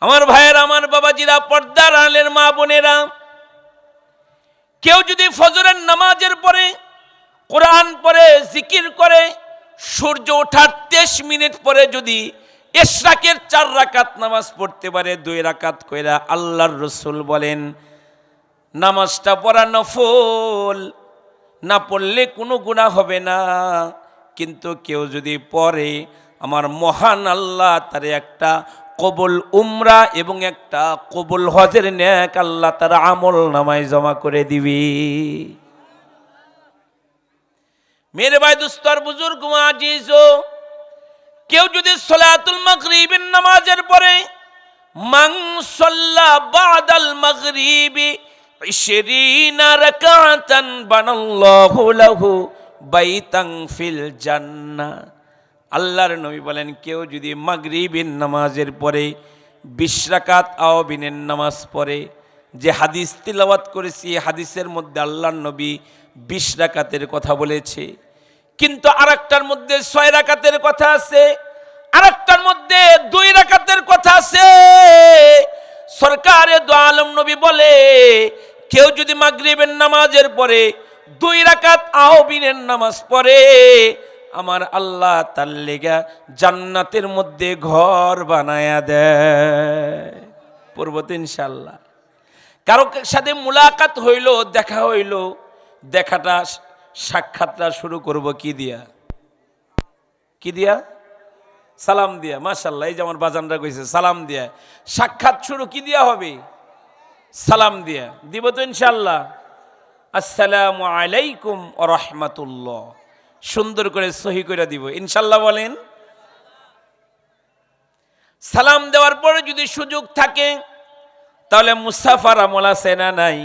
আমার ভাইয়েরা, আমার বাবাজিরা, পর্দার আলের মা বোনেরা, কেউ যদি ফজরের নামাজের পরে কোরআন পড়ে, জিকির করে, সূর্য ওঠার 23 মিনিট পরে যদি ইশরাকের 4 রাকাত নামাজ পড়তে পারে 2 রাকাত কইরা, আল্লাহর রাসূল বলেন নামাজটা পড়া নফল, না পড়লে কোনো গুনাহ হবে না। কিন্তু কেউ যদি পড়ে, আমার মহান আল্লাহ তার একটা কবুল উমরা এবং একটা কবুল হজের নেক আল্লাহ তার আমল নামায় জমা করে দিবি। মেরে ভাই, দুস্তর, বুজুর্গ, আজিজ, কেউ যদি সালাতুল মাগরিবের নামাজের পরে মান সাল্লা বাদাল মাগরিবি 20 রাকাতান বানাল্লাহু লাহু বাইতান ফিল জান্নাহ, আল্লাহর নবী বলেন কেউ যদি মাগরিবের নামাজের পরে 20 রাকাত আওয়াবিনের নামাজ পড়ে, যে হাদিস তিলাওয়াত করেছি হাদিসের মধ্যে আল্লাহর নবী 20 রাকাতের কথা বলেছে, কিন্তু আরেকটার মধ্যে 6 রাকাতের কথা আছে, আরেকটার মধ্যে 2 রাকাতের কথা আছে। সরকারে দো আলম নবী বলে কেউ যদি মাগরিবের নামাজের পরে 2 রাকাত আওয়াবিনের নামাজ পড়ে, আমার আল্লাহ তার লেগা জান্নাতের মধ্যে ঘর বানায়া দেয়। পড়ব তো ইনশাআল্লাহ। কারো সাথে মুলাকাত হইল, দেখা হইল, দেখাটা সাক্ষাৎটা শুরু করব কি দিয়া? কি দিয়া? সালাম দিয়া। মাশাআল্লাহ, এই যে আমার বাজানরা কইছে সালাম দিয়া। সাক্ষাৎ শুরু কি দিয়া হবে? সালাম দিয়া। দিব তো ইনশাআল্লাহ? আসসালামু আলাইকুম ওয়া রাহমাতুল্লাহ। সুন্দর করে সহি করে দিব ইনশাআল্লাহ বলেন। সালাম দেওয়ার পরে যদি সুযোগ থাকে তাহলে মুসাফার আমল আছে না নাই?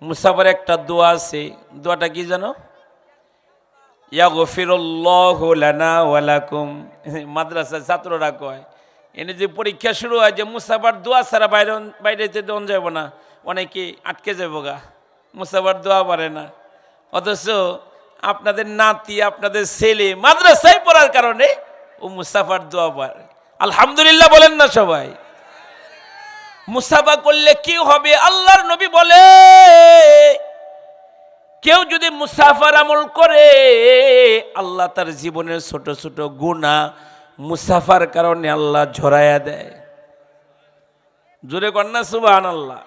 মুসাফার একটা দোয়া আছে, দোয়াটা কি জানো? ইয়াগফিরুল্লাহু লানা ওয়া লাকুম। মাদ্রাসার ছাত্ররা কয়, এনে যে পরীক্ষা শুরু হয় যে মুসাফার দোয়া ছাড়া বাইরে দন যাব না, অনেকে আটকে যাব গা, মুসাফার দোয়া পারে না। অথচ আপনাদের নাতি, আপনাদের ছেলে মাদ্রাসায় পড়ার কারণে ও মুসাফার দোয়া পারে। আলহামদুলিল্লাহ বলেন না সবাই? মুসাফা করলে কি হবে? আল্লাহর নবী বলে কেউ যদি মুসাফার আমল করে, আল্লাহ তার জীবনের ছোট ছোট গুনাহ মুসাফার কারণে আল্লাহ ঝরাইয়া দেয়। জোরে কন্যা সুবহানাল্লাহ।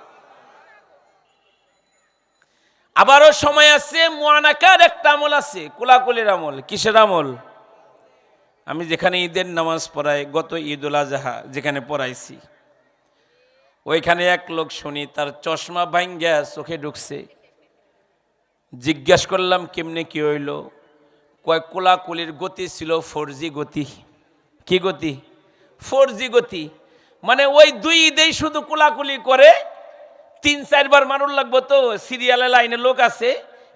আবারও সময় আছে, মুআনাকার একটা আমল আছে, কোলাকুলির আমল। কিসের আমল? আমি যেখানে ঈদের নামাজ পড়াই, গত ঈদুল আজহা যেখানে পড়াইছি, ওইখানে এক লোক শুনি তার চশমা ভাঙ্গা চোখে ঢুকছে। জিজ্ঞেস করলাম কেমনে কি হইল? কয় কোলাকুলির গতি ছিল 4G গতি। কি গতি? 4G গতি। মানে ওই 2 ঈদেই শুধু কোলাকুলি করে, 3-4 বার মানুষ লাগবো তো, সিরিয়ালে লাইনে লোক আছে,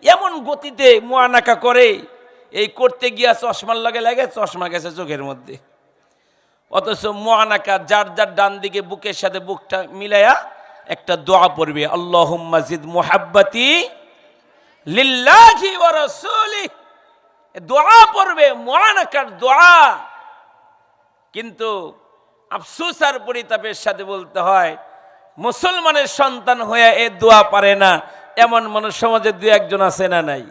এমন গতিতে মুআনাকা করে, এই করতে গিয়া চশমার লাগে লাগে চশমা গেছে চোখের মধ্যে। অথচ মুআনাকা যার যার ডান দিকে বুকের সাথে বুকটা মিলাইয়া একটা দোয়া পড়বে, আল্লাহুম্মা জিদ মুহাব্বতি লিল্লাহি ওয়া রাসূলিহি, দোয়া পড়বে, মুআনাকার দোয়া। কিন্তু আফসোস আর পরিতাপের সাথে বলতে হয়, মুসলমানের সন্তান হয়ে এ দোয়া পারে না এমন মানুষ সমাজে দু একজন আছে না নাই?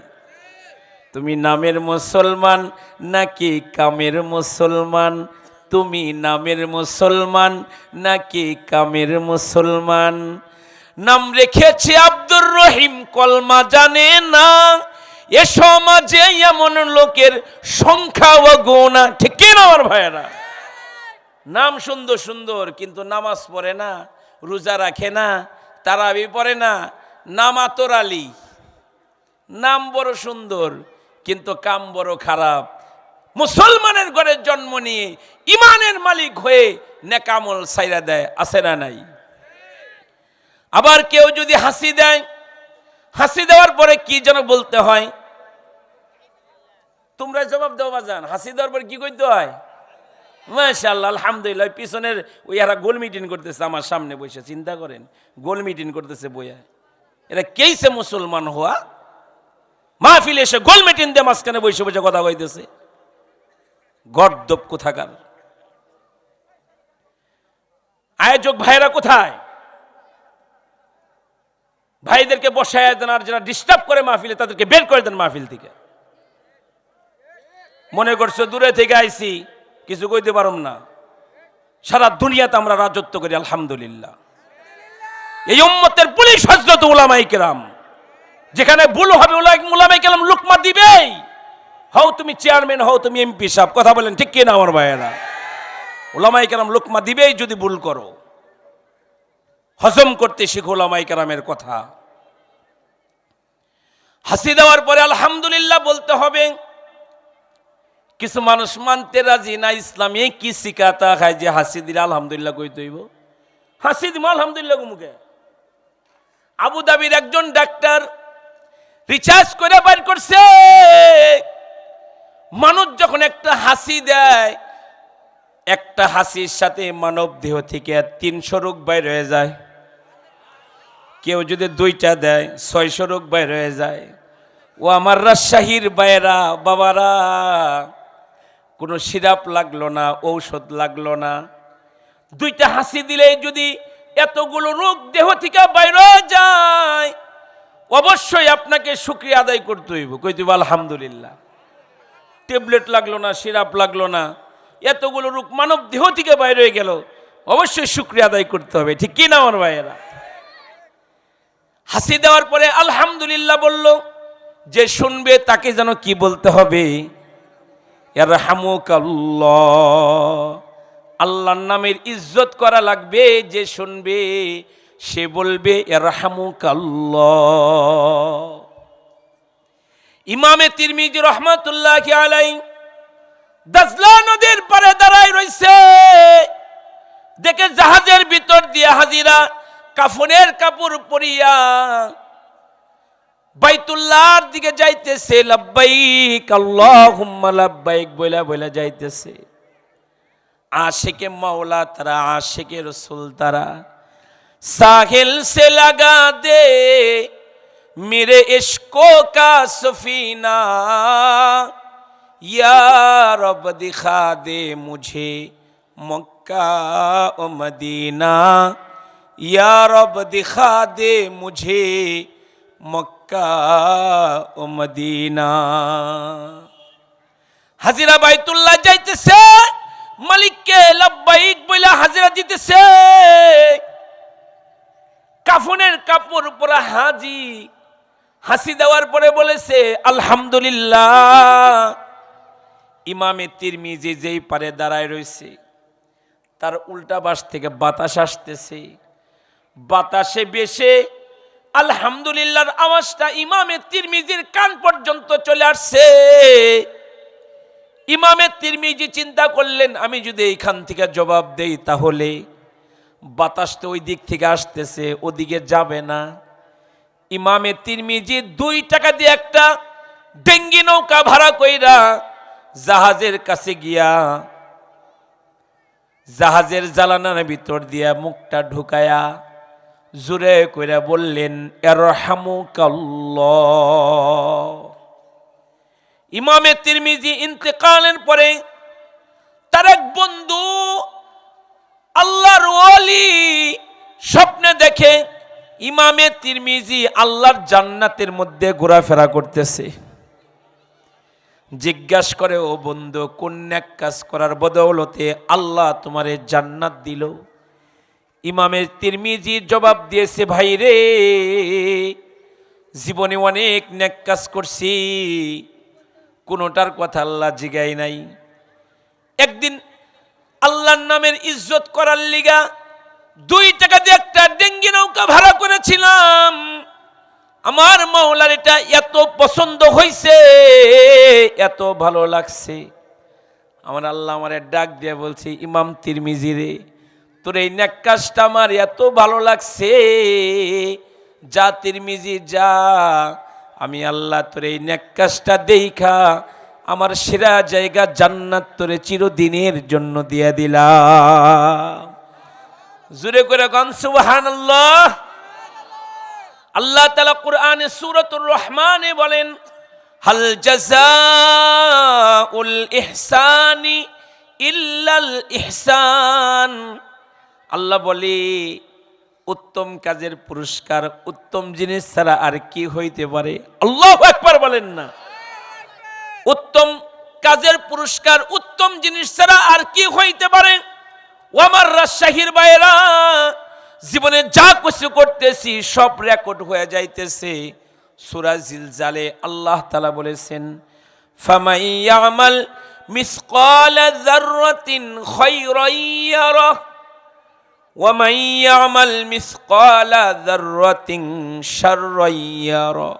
তুমি নামের মুসলমান নাকি কামের মুসলমান? তুমি নামের মুসলমান নাকি কামের মুসলমান? নাম রেখেছে আব্দুর রহিম, কলমা জানে না। এ সমাজে এমন লোকের সংখ্যা অগণনা, ঠিক কি না আমার ভাইয়েরা? নাম সুন্দর সুন্দর কিন্তু নামাজ পড়ে না, রোজা রাখে না, তারাবি পড়ে না। নাম আতর আলী, নাম বড় সুন্দর কিন্তু কাম বড় খারাপ। মুসলমানের ঘরে জন্ম নিয়ে ইমানের মালিক হয়ে নেকামল সাইরা দেয়, আছে না নাই? আবার কেউ যদি হাসি দেয়, হাসি দেওয়ার পরে কি যেন বলতে হয়, তোমরা জবাব দাও বাজান। হাসি দেওয়ার পরে কি করতে হয়? মাশাআল্লাহ, আলহামদুলিল্লাহ। পিছনের ওই এরা গোল মিটিং করতেছে আমার সামনে বসে, চিন্তা করেন গোল মিটিং করতেছে বইয়া। এরা কেইসে মুসলমান হওয়া? মাহফিলে এসে গোল মিটিং দিয়ে মাঝখানে বসে বসে কথা কইতেছে, গর্দব কোথাকার। আয়োজক ভাইরা কোথায়? ভাইদেরকে বসায় দেন, আর যারা ডিস্টার্ব করে মাহফিলে তাদেরকে বের করে দেন মাহফিল থেকে। মনে করছো দূরে থেকে আইছি কিছু কইতে পারুম না? সারা দুনিয়াতে আমরা রাজত্ব করি আলহামদুলিল্লাহ। এই উম্মতের পুলিশ হযরত উলামায়ে কেরাম, যেখানে ভুল হবে উলামায়ে কেরাম লুকমা দিবেই। হও তুমি চেয়ারম্যান, হও তুমি এমপি সাহেব, কথা বলেন ঠিক কি না আমার ভাইয়েরা? উলামায়ে কেরাম লুকমা দিবেই যদি ভুল করো। হজম করতে শিখো উলামায়ে কেরামের কথা। হাসি দেওয়ার পরে আলহামদুলিল্লাহ বলতে হবে। কিছু মানুষ মানতে রাজি না, ইসলামে কি শিখাতা খায় যে হাসি দিলে আলহামদুলিল্লাহ কইতে হইব। হাসি দিব আলহামদুলিল্লাহ মুখে। আবু দাবির একজন ডাক্তার রিসার্চ করে বের করছে, মানুষ যখন একটা হাসি দেয়, একটা হাসির সাথে মানব দেহ থেকে 300 রোগ বাইর হয়ে যায়। কেউ যদি 2টা দেয় 600 রোগ বাইর হয়ে যায়। ও আমার রাজশাহীর বাইরা বাবারা, কোনো সিরাপ লাগলো না, ঔষধ লাগলো না। 2টা হাসি দিলে যদি এতগুলো রোগ দেহ থেকে বাইর হয়ে যায়, অবশ্যই আপনাকে শুকরিয়া আদায় করতে হইব, কইতে হইব আলহামদুলিল্লাহ। ট্যাবলেট লাগলো না, সিরাপ লাগলো না, এতগুলো রোগ মানব দেহ থেকে বাইর হয়ে গেল, অবশ্যই শুকরিয়া আদায় করতে হবে, ঠিক কি না আমার ভাইয়েরা? হাসি দেওয়ার পরে আলহামদুলিল্লাহ বলল, যে শুনবে তাকে যেন কি বলতে হবে? ইয়ারহামুকাল্লাহ। আল্লাহর নামের ইজ্জত করা লাগবে। যে শুনবে সে বলবে ইয়ারহামুকাল্লাহ। ইমামে তিরমিজি রহমাতুল্লাহি আলাইহি দাজলা নদীর পারে দাঁড়ায় রইছে, দেখে জাহাজের ভিতর দিয়ে হাজিরা কাফনের কাপড় পরিয়া বাইতুল্লাহর দিকে যাইতেছে। লাব্বাইক আল্লাহুম্মা লাব্বাইক বইলা বইলা যাইতেছে। आशिके मौला तारा आशिके रसूल तारा साहिल से लगा दे मेरे इश्कों का सफीना या रब दिखा दे मुझे मक्का व मदीना या रब दिखा दे मुझे मक्का व मदीना। हाजिरा বাইতুল্লাহ যাইতেছে, মালিককে লাব্বাইক বলে হাজিরা দিতেছে। কাফনের কাপড় পরা হাজি হাসি দেওয়ার পরে বলেছে আলহামদুলিল্লাহ। ইমামে তিরমিজি যেই পারে দাঁড়ায় রয়েছে, তার উল্টা পাশ থেকে বাতাস আসতেছে। বাতাসে বেশে আলহামদুলিল্লাহর আওয়াজটা ইমামে তিরমিজির কান পর্যন্ত চলে আসছে। ইমামে তিরমিজি চিন্তা করলেন, আমি যদি এইখান থেকে জবাব দেই তাহলে বাতাস তো ওই দিক থেকে আসতেছে, ওদিকে যাবে না। ইমামে তিরমিজি 2 টাকা দিয়ে একটা ডেঙ্গি নৌকা ভাড়া কইরা জাহাজের কাছে গিয়া জাহাজের জানালার ভিতর দিয়া মুখটা ঢুকায়া জোরে কইরা বললেন ইয়ারহামুকাল্লাহ। ইমামে তিরমিজি ইন্তেকালের পরে তার এক বন্ধু আল্লাহর ওলি স্বপ্নে সামনে দেখে ইমামে তিরমিজি আল্লাহর জান্নাতের মধ্যে ঘোরাফেরা করতেছে। জিজ্ঞাসা করে, ও বন্ধু, কোন নেক কাজ করার বদৌলতে আল্লাহ তোমারে জান্নাত দিল? ইমামে তিরমিজি জবাব দিয়েছে, ভাই রে, জীবনে অনেক নেক কাজ করছি, কোনোটার কথা আল্লাহ জিগাই নাই। একদিন আল্লাহর নামের ইজ্জত করার লিগা 2 টাকা দিয়ে একটা ডেঙ্গি নৌকা ভাড়া করেছিলাম। আমার মাওলার এটা এত পছন্দ হয়েছে, এত ভালো লাগছে, আমার আল্লাহ আমারে ডাক দিয়ে বলছে, ইমাম তিরমিজি রে, তোর এই নেক কাজটা আমার এত ভালো লাগছে, যা তিরমিজি যা, আমি আল্লাহ তোর এই নেক কাজটা দেইখা আমার সেরা জায়গা জান্নাত তোরে চিরদিনের জন্য দিয়ে দিলাম। জোরে করে গান সুবহানাল্লাহ। আল্লাহ তাআলা কুরআনে সূরাতুর রহমানে বলেন, হাল জাযাউল ইহসানি ইল্লাল ইহসান। আল্লাহ বলে, উত্তম কাজের পুরস্কার উত্তম জিনিস ছাড়া আর কি হইতে পারে? আল্লাহু আকবার বলেন না। উত্তম কাজের পুরস্কার উত্তম জিনিস ছাড়া আর কি হইতে পারে? ও আমার রাজশাহীর বাইরা, জীবনে যা কিছু করতেছি সব রেকর্ড হয়ে যাইতেছে। সূরা জিলজালে আল্লাহ তাআলা বলেছেন, ফামান ইয়ামাল মিসকালা যাররাতিন খায়রান ইয়ারা ওয়া মান ইয়ামাল মিসকালা যাররাতিন শাররান ইয়ারা।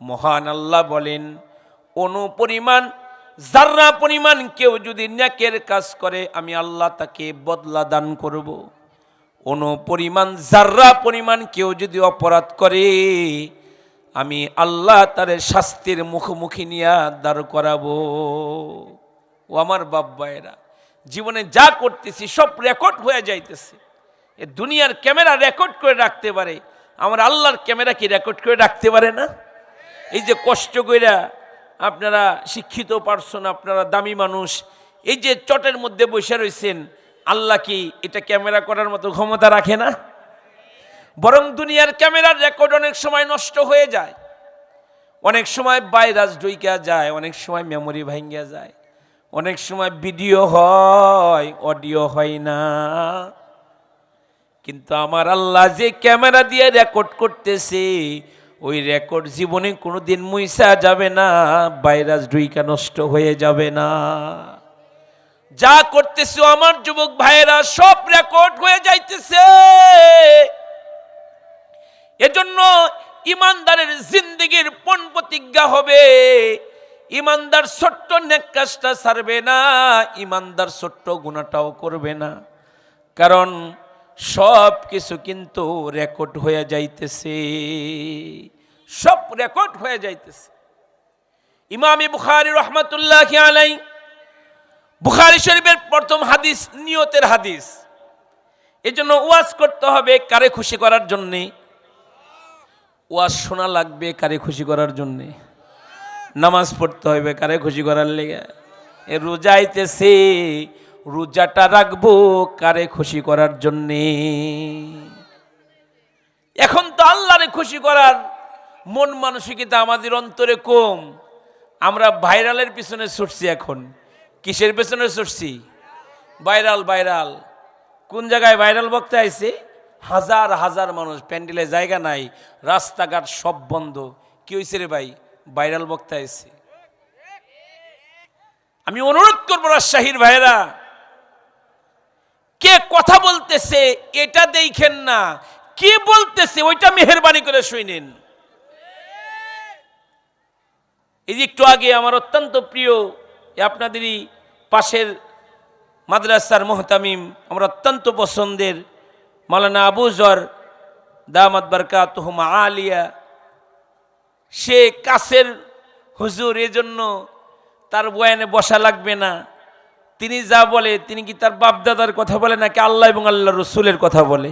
মহান আল্লাহ বলেন, অনুপরিমাণ জাররা পরিমাণ কেউ যদি নেকের কাজ করে, আমি আল্লাহ তাকে বদলা দান করব। অনুপরিমাণ জাররা পরিমাণ কেউ যদি অপরাধ করে, আমি আল্লাহ তার শাস্তির মুখোমুখি নিয়ে দাঁড় করাবো। ও আমার বাপ ভাইয়েরা, জীবনে যা করতেছি সব রেকর্ড হয়ে যাইতেছে। এ দুনিয়ার ক্যামেরা রেকর্ড করে রাখতে পারে, আমার আল্লাহর ক্যামেরা কি রেকর্ড করে রাখতে পারে না? এই যে কষ্ট কইরা আপনারা শিক্ষিত পারসন, আপনারা দামি মানুষ, এই যে চটের মধ্যে বসে রয়েছেন, আল্লাহ কি এটা ক্যামেরা করার মতো ক্ষমতা রাখে না? বরং দুনিয়ার ক্যামেরার রেকর্ড অনেক সময় নষ্ট হয়ে যায়, অনেক সময় ভাইরাস ঢুইকা যায়, অনেক সময় মেমোরি ভাঙ্গা যায়, অনেক সময় ভিডিও হয়, অডিও হয় না। কিন্তু আমার আল্লাহ যে ক্যামেরা দিয়ে রেকর্ড করতেছে, ওই রেকর্ড জীবনে কোনোদিন মুইসা যাবে না, ভাইরাস ঢুইকা নষ্ট হয়ে যাবে না। যা করতেছে আমার যুবক ভাইয়েরা সব রেকর্ড হয়ে যাইতেছে। এজন্য ইমানদারের জিন্দেগির পণ প্রতিজ্ঞা হবে, ইমানদার ছোট্ট নেক কাজটা ছাড়বে না, ইমানদার ছোট্ট গুনাহটাও করবে না, কারণ সব কিছু কিন্তু রেকর্ড হয়ে যাইতেছে, সব রেকর্ড হয়ে যাইতেছে। ইমাম বুখারী রাহমাতুল্লাহি আলাইহি, বুখারী শরীফের প্রথম হাদিস নিয়তের হাদিস। এজন্য ওয়াজ করতে হবে কারে খুশি করার জন্যে, ওয়াজ শোনা লাগবে কারে খুশি করার জন্যে, নামাজ পড়তে হবে কারে খুশি করার লেগে, এ রোজা আইতেছে, রোজাটা রাখবো কারে খুশি করার জন্যে। এখন তো আল্লাহরে খুশি করার মন মানসিকতা আমাদের অন্তরে কম। আমরা ভাইরালের পিছনে ছুটছি। এখন কিসের পেছনে ছুটছি? ভাইরাল। ভাইরাল কোন জায়গায় ভাইরাল বক্তা আইছে, হাজার হাজার মানুষ, প্যান্ডেলে জায়গা নাই, রাস্তাঘাট সব বন্ধ। কি হয়েছে রে ভাই? ভাইরাল বক্তা আইছে। আমি অনুরোধ করবো রাজশাহীর ভাইরা, কে কথা বলতেছে এটা দেখেন না, কে বলতেছে ওইটা মেহেরবানি করে শুনেন। এই যে একটু আগে আমার অত্যন্ত প্রিয় আপনাদেরই পাশের মাদ্রাসার মুহতামিম, আমার অত্যন্ত পছন্দের মাওলানা আবু যর দামাত বারকাতুহুম আলিয়া, সে কাছের হুজুর, এজন্য তার বয়ানে বসা লাগবে না। তিনি যা বলে, তিনি কি তার বাপদাদার কথা বলে নাকি আল্লাহ এবং আল্লাহ রসুলের কথা বলে?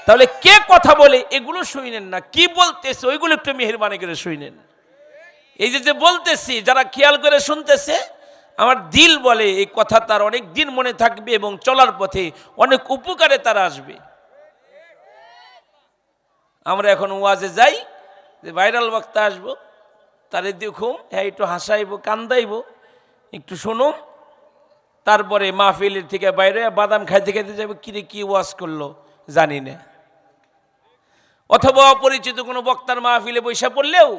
তাহলে কে কথা বলে এগুলো শুনেন না, কি বলতেছে ওইগুলো একটু মেহেরবানি করে শুনেন। এই যে বলতেছি, যারা খেয়াল করে শুনতেছে, আমার দিল বলে এই কথা তার অনেক দিন মনে থাকবে এবং চলার পথে অনেক উপকারে তারা আসবে। আমরা এখন ওয়াজে যাই যে ভাইরাল বক্তা আসবো, তারে দেখুম, হ্যাঁ একটু হাসাইব কান্দাইব, একটু শুনুম, তারপরে মাহফিলের থেকে বাইরে বাদাম খাইতে খাইতে যাবে, কিরে কি ওয়াজ করলো জানি না। অথবা অপরিচিত কোনো বক্তার মাহফিলে বৈশা পড়লেও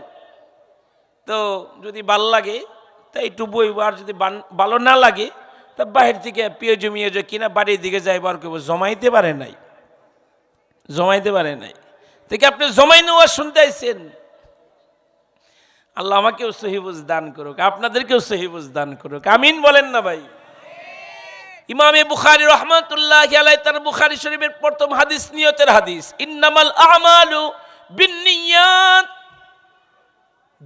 তো যদি ভাল লাগে তা একটু বইব, আর যদি ভালো না লাগে তা বাহির থেকে পেঁয়াজ জমিয়ে কিনা বাড়ির দিকে যাইব, আর কেউ জমাইতে পারে নাই, জমাইতে পারে নাই। থেকে আপনি জমাই নেওয়া শুনতে আইছেন। আল্লাহ আমাকেও সহিবুজ দান করুক, আপনাদেরকেও সহিবুজ দান করুক, আমিন বলেন না ভাই। ইমামে বুখারী রাহমাতুল্লাহি আলাইহি তার বুখারী শরীফের প্রথম হাদিস নিয়তের হাদিস, ইন্নামাল আমালু বিন্নিয়াত,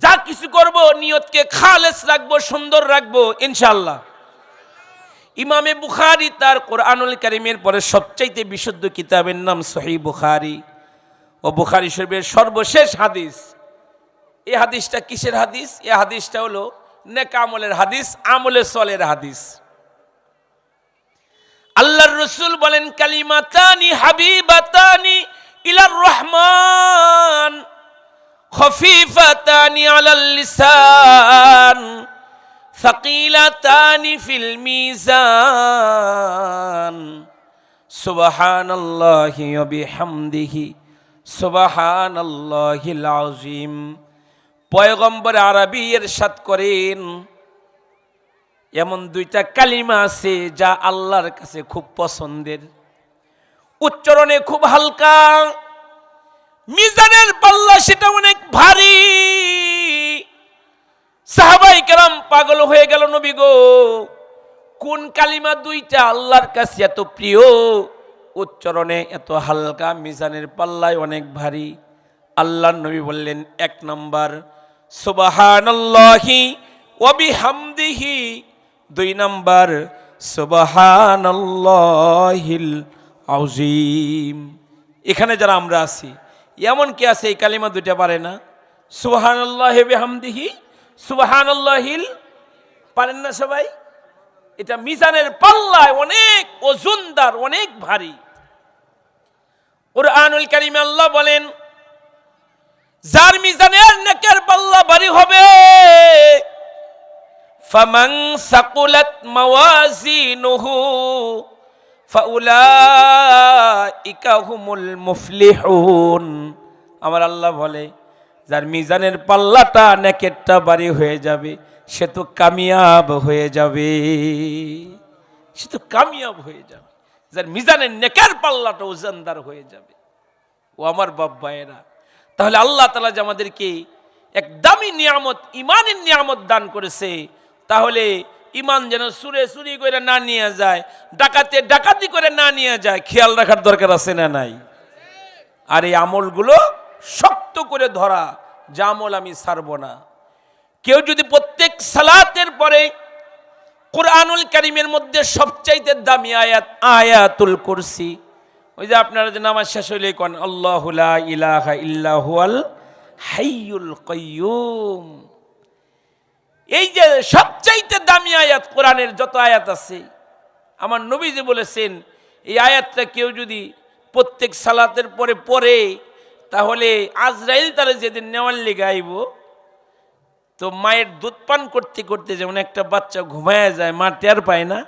যা কিছু করব নিয়তকে খালেস রাখবো, সুন্দর রাখবো ইনশাআল্লাহ। ইমামে বুখারী তার কোরআনুল কারীমের পরে সবচাইতে বিশুদ্ধ কিতাবের নাম সহিহ বুখারী, ও বুখারী শরীফের সর্বশেষ হাদিস। এই হাদিসটা কিসের হাদিস? এই হাদিসটা হলো নেক আমলের হাদিস, আমলে সলের হাদিস। আল্লাহর রাসূল বলেন, কালিমাতানি হাবিবাতানি ইলার রহমান খফিফাতানি আলাল লিসান সাকিলাতানি ফিল মিজান সুবহানাল্লাহি ওয়া বিহামদিহি সুবহানাল্লাহিল আযীম। পয়গম্বর আরবী ইরশাদ করেন, এমন দুইটা কালিমা আছে যা আল্লাহর কাছে খুব পছন্দের, উচ্চারণে খুব হালকা, মিজানের পাল্লা সেটা অনেক ভারী। সাহাবায়ে কেরাম পাগল হয়ে গেল, নবী গো কোন কালিমা দুইটা আল্লাহর কাছে এত প্রিয়, উচ্চারণে এত হালকা, মিজানের পাল্লায় অনেক ভারী? আল্লাহর নবী বললেন, এক নাম্বার সুবহানাল্লাহি ওয়া বিহামদিহি, দুই নাম্বার সুবহানাল্লাহিল আযীম। এখানে যারা আমরা আছি, এমন কি আছে এই কালিমা দুইটা পারে না? সুবহানাল্লাহি বিহামদিহি, সুবহানাল্লাহিল, পারেন না সবাই? এটা মিজানের পাল্লায় অনেক ওজনদার, অনেক ভারী। কুরআনুল কারীমে আল্লাহ বলেন, যার মিজানের নেকের পাল্লা ভারী হবে, ফামান সাকুলাত মাওয়াজিনুহু ফাউলাইকা হুমুল মুফলিহুন। আমার আল্লাহ বলে, যার মিজানের পাল্লাটা নেকেরটা ভারী হয়ে যাবে, সে তো কামিয়াব হয়ে যাবে, সে তো কামিয়াব হয়ে যাবে। যার মিজানের নেকের পাল্লাটা ওজনদার হয়ে যাবে। ও আমার বাপ ভাইয়েরা, তাহলে আল্লাহ তাআলা যে আমাদেরকে এক দামি নিয়ামত, ইমানের নিয়ামত দান করেছে, তাহলে ইমান যেন সুরে চুরি করে না নিয়ে যায়, ডাকাতে ডাকাতি করে না নিয়ে যায়, খেয়াল রাখার দরকার আছে না নাই? আর এই আমলগুলো শক্ত করে ধরা, যে আমল আমি ছাড়বো না। কেউ যদি প্রত্যেক সালাতের পরে কুরআনুল কারীমের মধ্যে সবচাইতে দামি আয়াত আয়াতুল কুরসি, ওই যে আপনারা যে নামাজ শেষ হইলেই কোন আল্লাহু লা ইলাহা ইল্লা হুয়াল হাইয়ুল কাইয়্যুম, এই যে সবচাইতে দামি আয়াত, কোরআনের যত আয়াত আছে, আমার নবী যে বলেছেন, এই আয়াতটা কেউ যদি প্রত্যেক সালাতের পরে পড়ে, তাহলে আজরাইল তারা যেদিন নেওয়ার লেগে আইব, তো মায়ের দুধ পান করতে করতে যেমন একটা বাচ্চা ঘুমায় যায়, মা টের পায় না,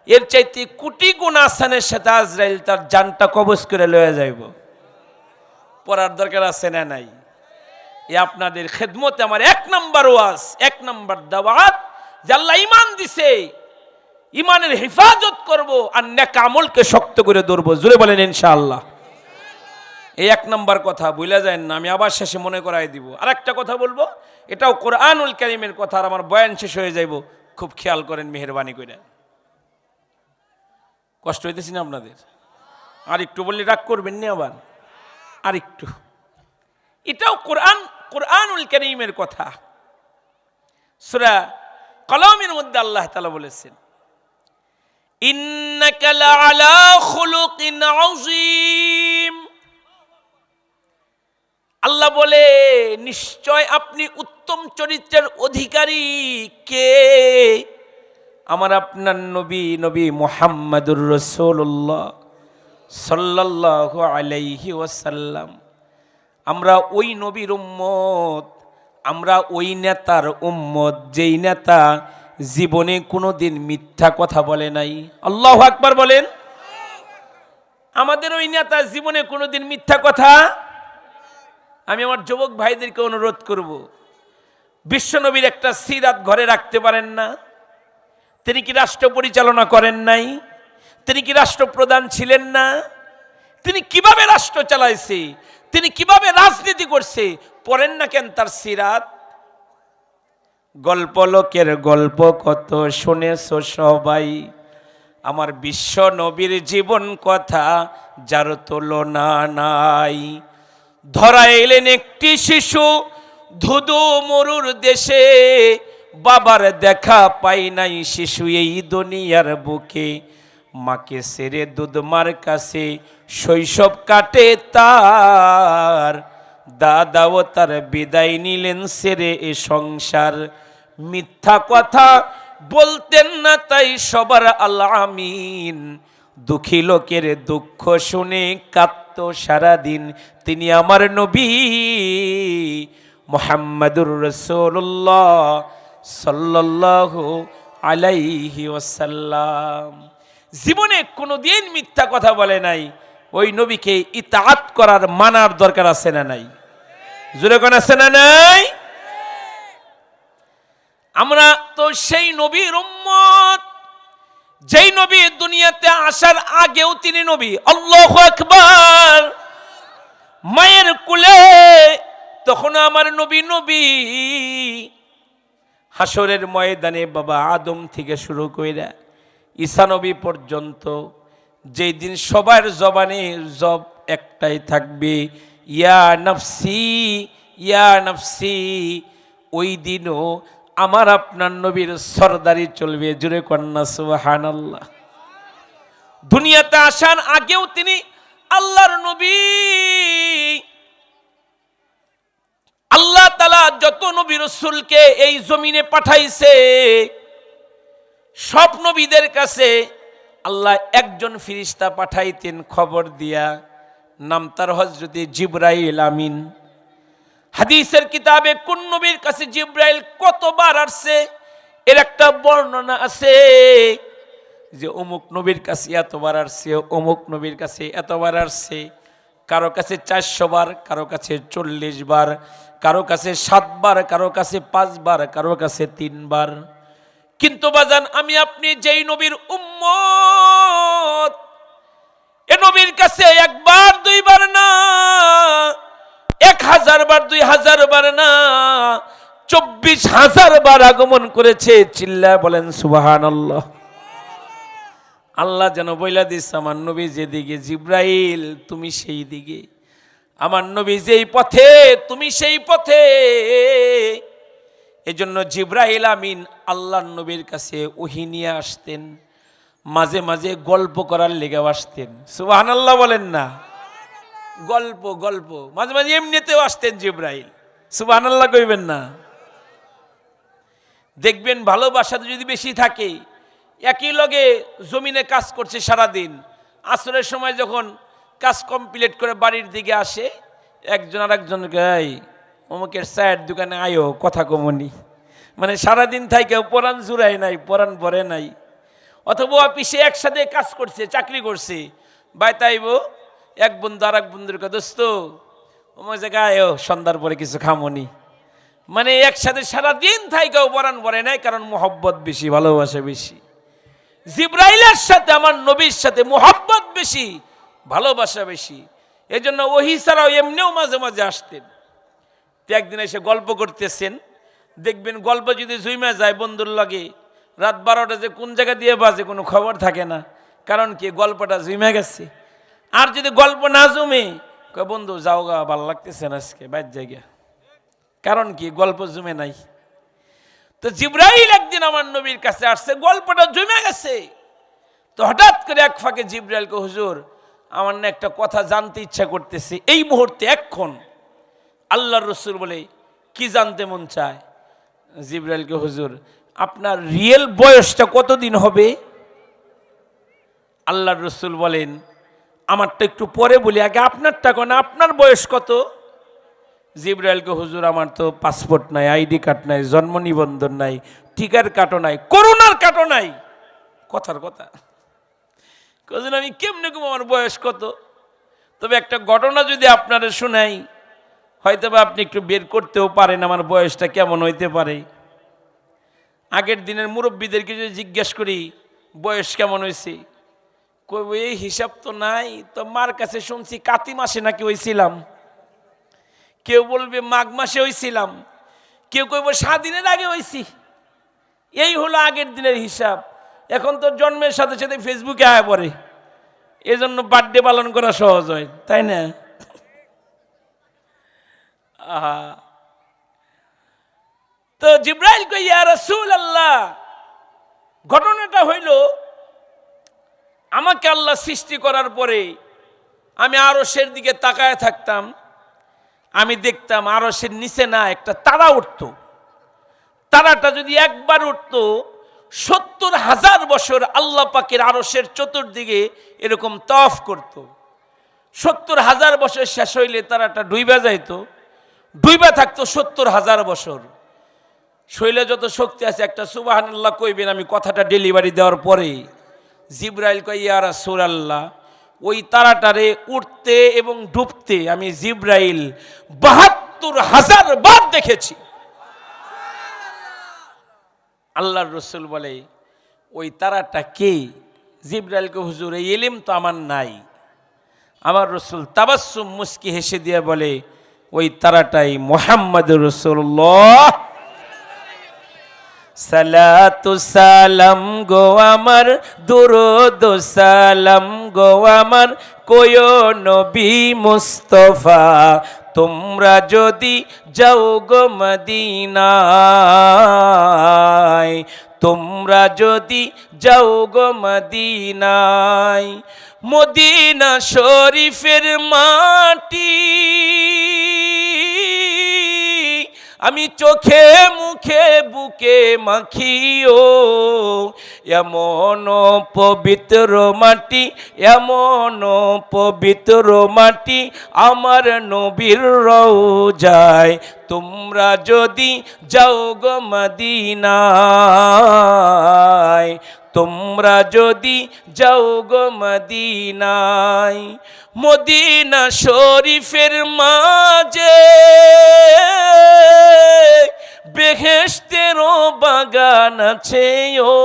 এর চাইতে কোটি গুণ আসানের সাথে আজরাইল তার জানটা কবজ করে লয়ে যাইব। পড়ার দরকার আছে না নাই? এ আপনাদের খেদমতে আমার এক নাম্বার ওয়াজ, এক নাম্বার দাওয়াত, যে আল্লাহ ইমান দিছে, ইমানের হেফাজত করব আর নেক আমলকে শক্ত করে ধরবো। জোরে বলেন ইনশাআল্লাহ। এই এক নাম্বার কথা ভুলে যায় না, আমি আবার শেষে মনে করাই দিব। আর একটা কথা বলবো, এটাও কোরআনুল কারীমের কথা, আর আমার বয়ান শেষ হয়ে যাইব, খুব খেয়াল করেন মেহেরবানি করে। কষ্ট হইতেছি না আপনাদের? আর একটু বললে রাগ করবেন না আবার, আর একটু। এটাও কোরআনুল কারীমের কথা। সূরা কলমের মধ্যে আল্লাহ তাআলা বলেছেন, ইন্নাকা লাআলা খুলুকিন আযীম। আল্লাহ বলে, নিশ্চয় আপনি উত্তম চরিত্রের অধিকারী। কে? আমার আপনার নবী, নবী মুহাম্মদুর রাসূলুল্লাহ সাল্লাল্লাহু আলাইহি ওয়াসাল্লাম। আমরা ওই নবীর উম্মত, আমরা ওই নেতার উম্মত যেই নেতা জীবনে কোনোদিন মিথ্যা কথা বলে নাই। আল্লাহু আকবার বলেন। আমাদের ওই নেতা জীবনে কোনোদিন মিথ্যা কথা। আমি আমার যুবক ভাইদেরকে অনুরোধ করব, বিশ্বনবীর একটা সিরাত ঘরে রাখতে পারেন না? তিনি কি রাষ্ট্র পরিচালনা করেন নাই? তিনি কি রাষ্ট্রপ্রধান ছিলেন না? তিনি কিভাবে রাষ্ট্র চালাইছে, তিনি কিভাবে রাজনীতি করছে, পড়েন না কেন তার সিরাত? গল্প লোকের গল্প কত শুনেছো সবাই, আমার বিশ্ব নবীর জীবন কথা যার তুলনা নাই। ধরা এলেন একটি শিশু ধুধু মরুর দেশে, বাবার দেখা পাই নাই শিশু এই দুনিয়ার বুকে। মাকে সেরে দুধ মার কাছে শৈশব কাটে তার, দাদাও তার বিদায় নিলেন সেরে এ সংসার। মিথ্যা কথা বলতেন না তাই সবার আলামিন, দুঃখী লোকের দুঃখ শুনে কাঁদত সারাদিন। তিনি আমার নবী মুহাম্মাদুর রাসূলুল্লাহ সাল্লাল্লাহু আলাইহি ওয়াসাল্লাম। জীবনে কোনোদিন মিথ্যা কথা বলে নাই। ওই নবীকে ইতাআত করার মানার দরকার আছে না নাই? জোরে কোন আছে না নাই? আমরা তো সেই নবীর উম্মত, যেই নবী দুনিয়াতে আসার আগেও তিনি নবী। আল্লাহু আকবার। মায়ের কোলে তখন আমার নবী নবী। হাসরের ময়দানে বাবা আদম থেকে শুরু কইরা ঈসা নবী পর্যন্ত যেই দিন সবার জবানে জব একটাই থাকবে, ইয়া নফসি ইয়া নফসি, ওই দিনও আমার আপনার নবীর সরদারি চলবে। জুড়ে কন্যা সুবহানাল্লাহ। দুনিয়াতে আসার আগেও তিনি আল্লাহর নবী। আল্লাহ তাআলা যত নবী রাসূলকে এই জমিনে পাঠাইছে, সব নবীদের কাছে আল্লাহ একজন ফেরেশতা পাঠাইতেন খবর দিয়া, নাম তার হযরতে জিবরাইল আমিন। হাদিসের কিতাবে কোন নবীর কাছে জিবরাইল কতবার আসছে এর একটা বর্ণনা আছে, যে অমুক নবীর কাছে এতবার আসছে, অমুক নবীর কাছে এতবার আসছে। কারো কাছে 400 বার, কারো কাছে 40 বার, কারো কাছে 7 বার, কারো কাছে 5 বার, কারো কাছে 3 বার। কিন্তু বাজান, আমি আপনি যেই নবীর উম্মত, এ নবীর কাছে একবার 2 বার না, 1000 বার 2000 বার না, 24,000 বার আগমন করেছে। চিল্লায় বলেন সুবহানাল্লাহ। আল্লাহ যেন বইলা দিচ্ছে, আমার নবী যেদিকে জিবরাইল তুমি সেই দিকে, আমার নবী যেই পথে তুমি সেই পথে। এজন্য জিবরাইল আমিন আল্লাহর নবীর কাছে ওহী নিয়ে আসতেন, মাঝে মাঝে গল্প করার লেগে আসতেন। সুবহানাল্লাহ বলেন না? গল্প গল্প মাঝে মাঝে এমনিতেও আসতেন জিবরাইল। সুবহানাল্লাহ কইবেন না? দেখবেন ভালোবাসা যদি বেশি থাকে, একই লগে জমিনে কাজ করছে সারাদিন, আসরের সময় যখন কাজ কমপ্লিট করে বাড়ির দিকে আসে, একজন আর একজনকে এই অমুকের চায়ের দোকানে আয়ো কথা কমনি, মানে সারাদিন থাকে পরাণ জুড়াই নাই, পরাণ ভরে নাই। অথবা অফিসে একসাথে কাজ করছে, চাকরি করছে, বাইতে আইব, এক বন্ধু আর এক বন্ধুর কথা, দোস্ত অমুক জায়গায় আয়ো সন্ধ্যার পরে কিছু খামনি, মানে একসাথে সারাদিন থাইকেও পরাণ ভরে নাই, কারণ মোহব্বত বেশি, ভালোবাসা বেশি। জিবরাইলের সাথে আমার নবীর সাথে মোহব্বত বেশি, ভালোবাসা বেশি। এই জন্য ওহী ছাড়াও এমনিও মাঝে মাঝে আসতেন। একদিন এসে গল্প করতেছেন, দেখবেন গল্প যদি জুইমা যায় বন্ধুর লগে, রাত 12টা যে কোন জায়গা দিয়ে বাজে কোনো খবর থাকে না, কারণ কি গল্পটা জুইমা গেছে। আর যদি গল্প না জমে, কয় বন্ধু যাও গা, ভালো লাগতেছে না আজকে বাইর জায়গা, কারণ কি গল্প জমে নাই। তো জিবরাইল একদিন আমার নবীর কাছে আসছে, গল্পটা জমে গেছে। তো হঠাৎ করে এক ফাঁকে জিবরাইলকে, হুজুর আমার না একটা কথা জানতে ইচ্ছা করতেছে এই মুহূর্তে এখন। আল্লাহর রাসূল বলে, কি জানতে মন চায়? জিবরাইলকে, হুজুর আপনার রিয়েল বয়সটা কতদিন হবে? আল্লাহর রাসূল বলেন, আমারটা একটু পরে বলি, আগে আপনারটা কোন, আপনার বয়স কত? জিবরাইলকে, হুজুর আমার তো পাসপোর্ট নাই, আইডি কার্ড নাই, জন্ম নিবন্ধন নাই, টিকার কার্ডও নাই, করোনার কার্ডও নাই। কথার কথা, হুজুর আমি কেমনে ঘুম, আমার বয়স কত? তবে একটা ঘটনা যদি আপনারা শোনাই, হয়তো বা আপনি একটু বের করতেও পারেন আমার বয়সটা কেমন হইতে পারে। আগের দিনের মুরব্বীদেরকে যদি জিজ্ঞেস করি বয়স কেমন হয়েছে, কই এই হিসাব তো নাই, তো মার কাছে শুনছি কাতি মাসে নাকি হয়েছিলাম, কেউ বলবে মাঘ মাসে হয়েছিলাম, কেউ কইব স্বাধীনের আগে হয়েছি। এই হলো আগের দিনের হিসাব। এখন তো জন্মের সাথে সাথে ফেসবুকে আয়া পড়ে, এজন্য বার্থডে পালন করা সহজ হয়, তাই না? আহা, তো জিব্রাইল কই ইয়া রাসূলুল্লাহ, ঘটনাটা হইল আমাকে আল্লাহ সৃষ্টি করার পরে আমি আরশের দিকে তাকায় থাকতাম, আমি দেখতাম আরশের নিচে না একটা তারা উঠতো। তারাটা যদি একবার উঠতো ৭০,০০০ বছর আল্লাহ পাকের আরশের চতুর্দিকে এরকম তওয়াফ করত। ৭০,০০০ বছর শেষ হইলে তারাটা ডুইবা যাইতো, ডুইবা থাকতো ৭০,০০০ বছর। শৈলে যত শক্তি আছে একটা সুবহানাল্লাহ কইবেন, আমি কথাটা ডেলিভারি দেওয়ার পরে জিবরাইল কই ইয়া রাসূলুল্লাহ, ওই তারাটারে উঠতে এবং ডুবতে আমি জিবরাইল ৭২,০০০ বার দেখেছি। আল্লাহর রসুল বলে ওই তারাটা কে? জিবরাইলকে, হুজুর এই ইলম তো আমার নাই। আমার রসুল তাবাসসুম মুস্কি হেসে দিয়ে বলে ওই তারাটাই মুহাম্মদুর রাসূলুল্লাহ। সালাতু সালাম গো আমার, দুরুদ সালাম গো আমার, কোয় নবী মুস্তাফা, তোমরা যদি যাও গো মদিনায়, তোমরা যদি যাও গো মদিনায়, মদিনা শরীফের মাটি আমি চোখে মুখে বুকে মাখিও, এমন পবিত্র মাটি, এমন পবিত্র মাটি আমার নবীর রওজায়, তোমরা যদি যাও গো মদিনায়, তোমরা যদি যাও গো মদিনায়, মদিনা শরীফের মাঝে বেহেশতেরও বাগান আছে ও,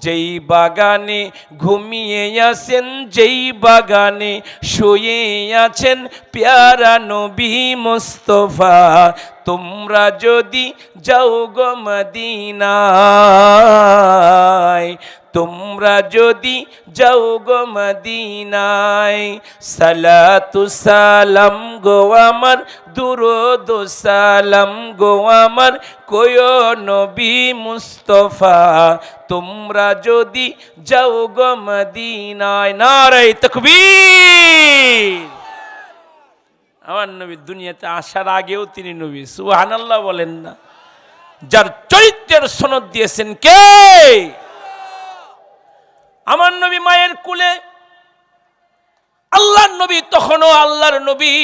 যেই বাগানে ঘুমিয়ে আছেন, যেই বাগানে শুয়ে আছেন প্যারা নবী মুস্তাফা, তোমরা যদি যাও গো মদিনায়, তোমরা যদি যাও গো মদিনায়, সালাতু সালাম গো আমার, দুরুদ সালাম গো আমার, কোয় নবী মুস্তাফা, তোমরা যদি যাও গো মদিনায়। নারে তাকবীর। আমার নবী দুনিয়াতে আসার আগেও তিনি নবী, সুবহানাল্লাহ বলেন না? যার চরিত্রের সনদ দিয়েছেন কে? আমার নবী মায়ের কুলে, আল্লাহর নবী তখনও আল্লাহর নবী।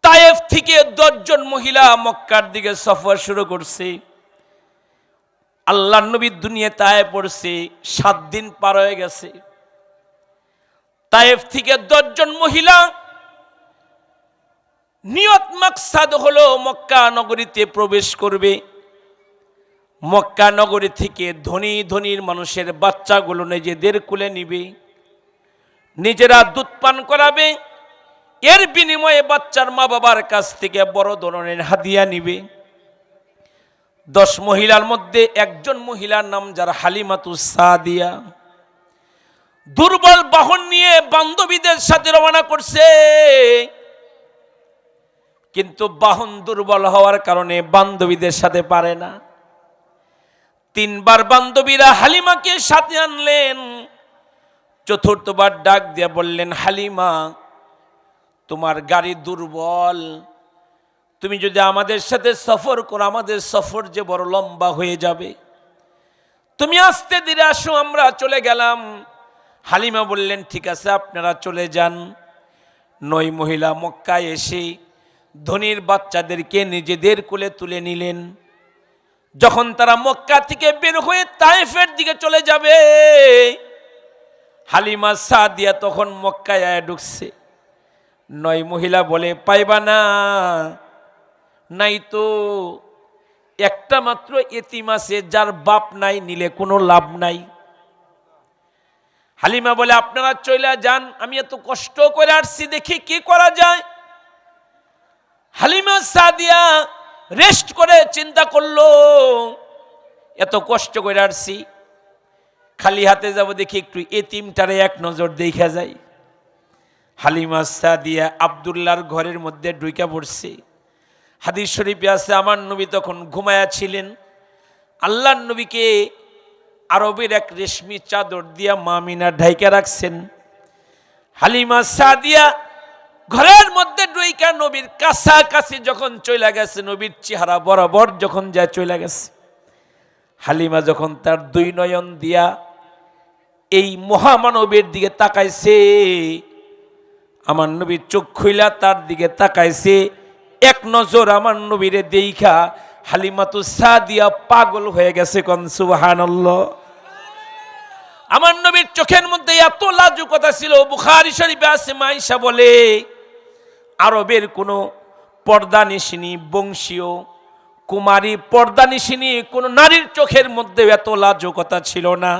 তায়েফ থেকে 10 জন মহিলা মক্কার দিকে সফর শুরু করছে। আল্লাহর নবী দুনিয়াতে আয়ে পড়ছে 7 দিন পার হয়ে গেছে। তায়েফ থেকে 10 জন মহিলা, নিয়ত মাকসাদ হলো মক্কা নগরীতে প্রবেশ করবে। মক্কা নগরী থেকে ধনী ধনীর মানুষের বাচ্চাগুলো নিজেদের কুলে নিবে, নিজেরা দুধ পান করাবে, এর বিনিময়ে বাচ্চার মা বাবার কাছ থেকে বড় ধরনের হাদিয়া নিবে। 10 মহিলার মধ্যে একজন মহিলার নাম যার হালিমাতুস সাদিয়া, দুর্বল বাহন নিয়ে বান্ধবীদের সাথে রওনা করছে, কিন্তু বাহন দুর্বল হওয়ার কারণে বান্ধবীদের সাথে পারে না। 3 বার বান্ধবীরা হালিমাকে সাথে আনলেন। চতুর্থবার ডাক দিয়ে বললেন, হালিমা তোমার গাড়ি দুর্বল, তুমি যদি আমাদের সাথে সফর করো আমাদের সফর যে বড় লম্বা হয়ে যাবে, তুমি আস্তে ধীরে আসো, আমরা চলে গেলাম। হালিমা বললেন ঠিক আছে আপনারা চলে যান। নয় মহিলা মক্কায় এসে ধনীর বাচ্চাদেরকে নিজেদের কোলে তুলে নিলেন। যখন তারা মক্কা থেকে বের হয়ে তায়েফের দিকে চলে যাবে, হালিমা সাদিয়া তখন মক্কায় ঢুকছে। নয় মহিলা বলে, পাইবা না, নাই তো, একটা মাত্র এতিম আছে যার বাপ নাই, নিলে কোনো লাভ নাই। হালিমা বলে, আপনারা চলে যান, আমি এত কষ্ট করে আসছি, দেখি কি করা যায়। হালিমা সাদিয়া রেস্ট করে চিন্তা করলো, এত কষ্ট করে আসছি, খালি হাতে যাব, দেখি একটু এতিমটারে এক নজর দেখা যায়। হালিমা সাদিয়া আব্দুল্লাহর ঘরের মধ্যে ঢুকে পড়ছে। হাদিস শরীফে আছে, আমার নবী তখন ঘুমায়া ছিলেন। আল্লাহর নবীকে আরবের এক রেশমি চাদর দিয়া মামিনা ঢাইকা রাখছেন। হালিমা সাদিয়া ঘরের মধ্যে ঢুইকা নবীর কাছাকাছি যখন চলে গেছে, নবীর চেহারা বরাবর যখন যা চলে গেছে, হালিমা যখন তার দুই নয়ন দিয়া এই মহামানবের দিকে তাকাইছে, আমার নবীর চোখ খুইলা তার দিকে তাকাইছে, এক নজর আমার নবীরে দেইখা হালিমাতু সাদিয়া পাগল হয়ে গেছে। কোন সুবহানাল্লাহ। আমার নবীর চোখের মধ্যে এত লাজুকতা ছিল, বুখারী শরীফে আছে, মাইশা বলে, আরবের কোনো পর্দানিশিনী, বংশীয় কুমারী পর্দানিশিনী কোন নারীর চোখের মধ্যে এত লাজুকতা ছিল না।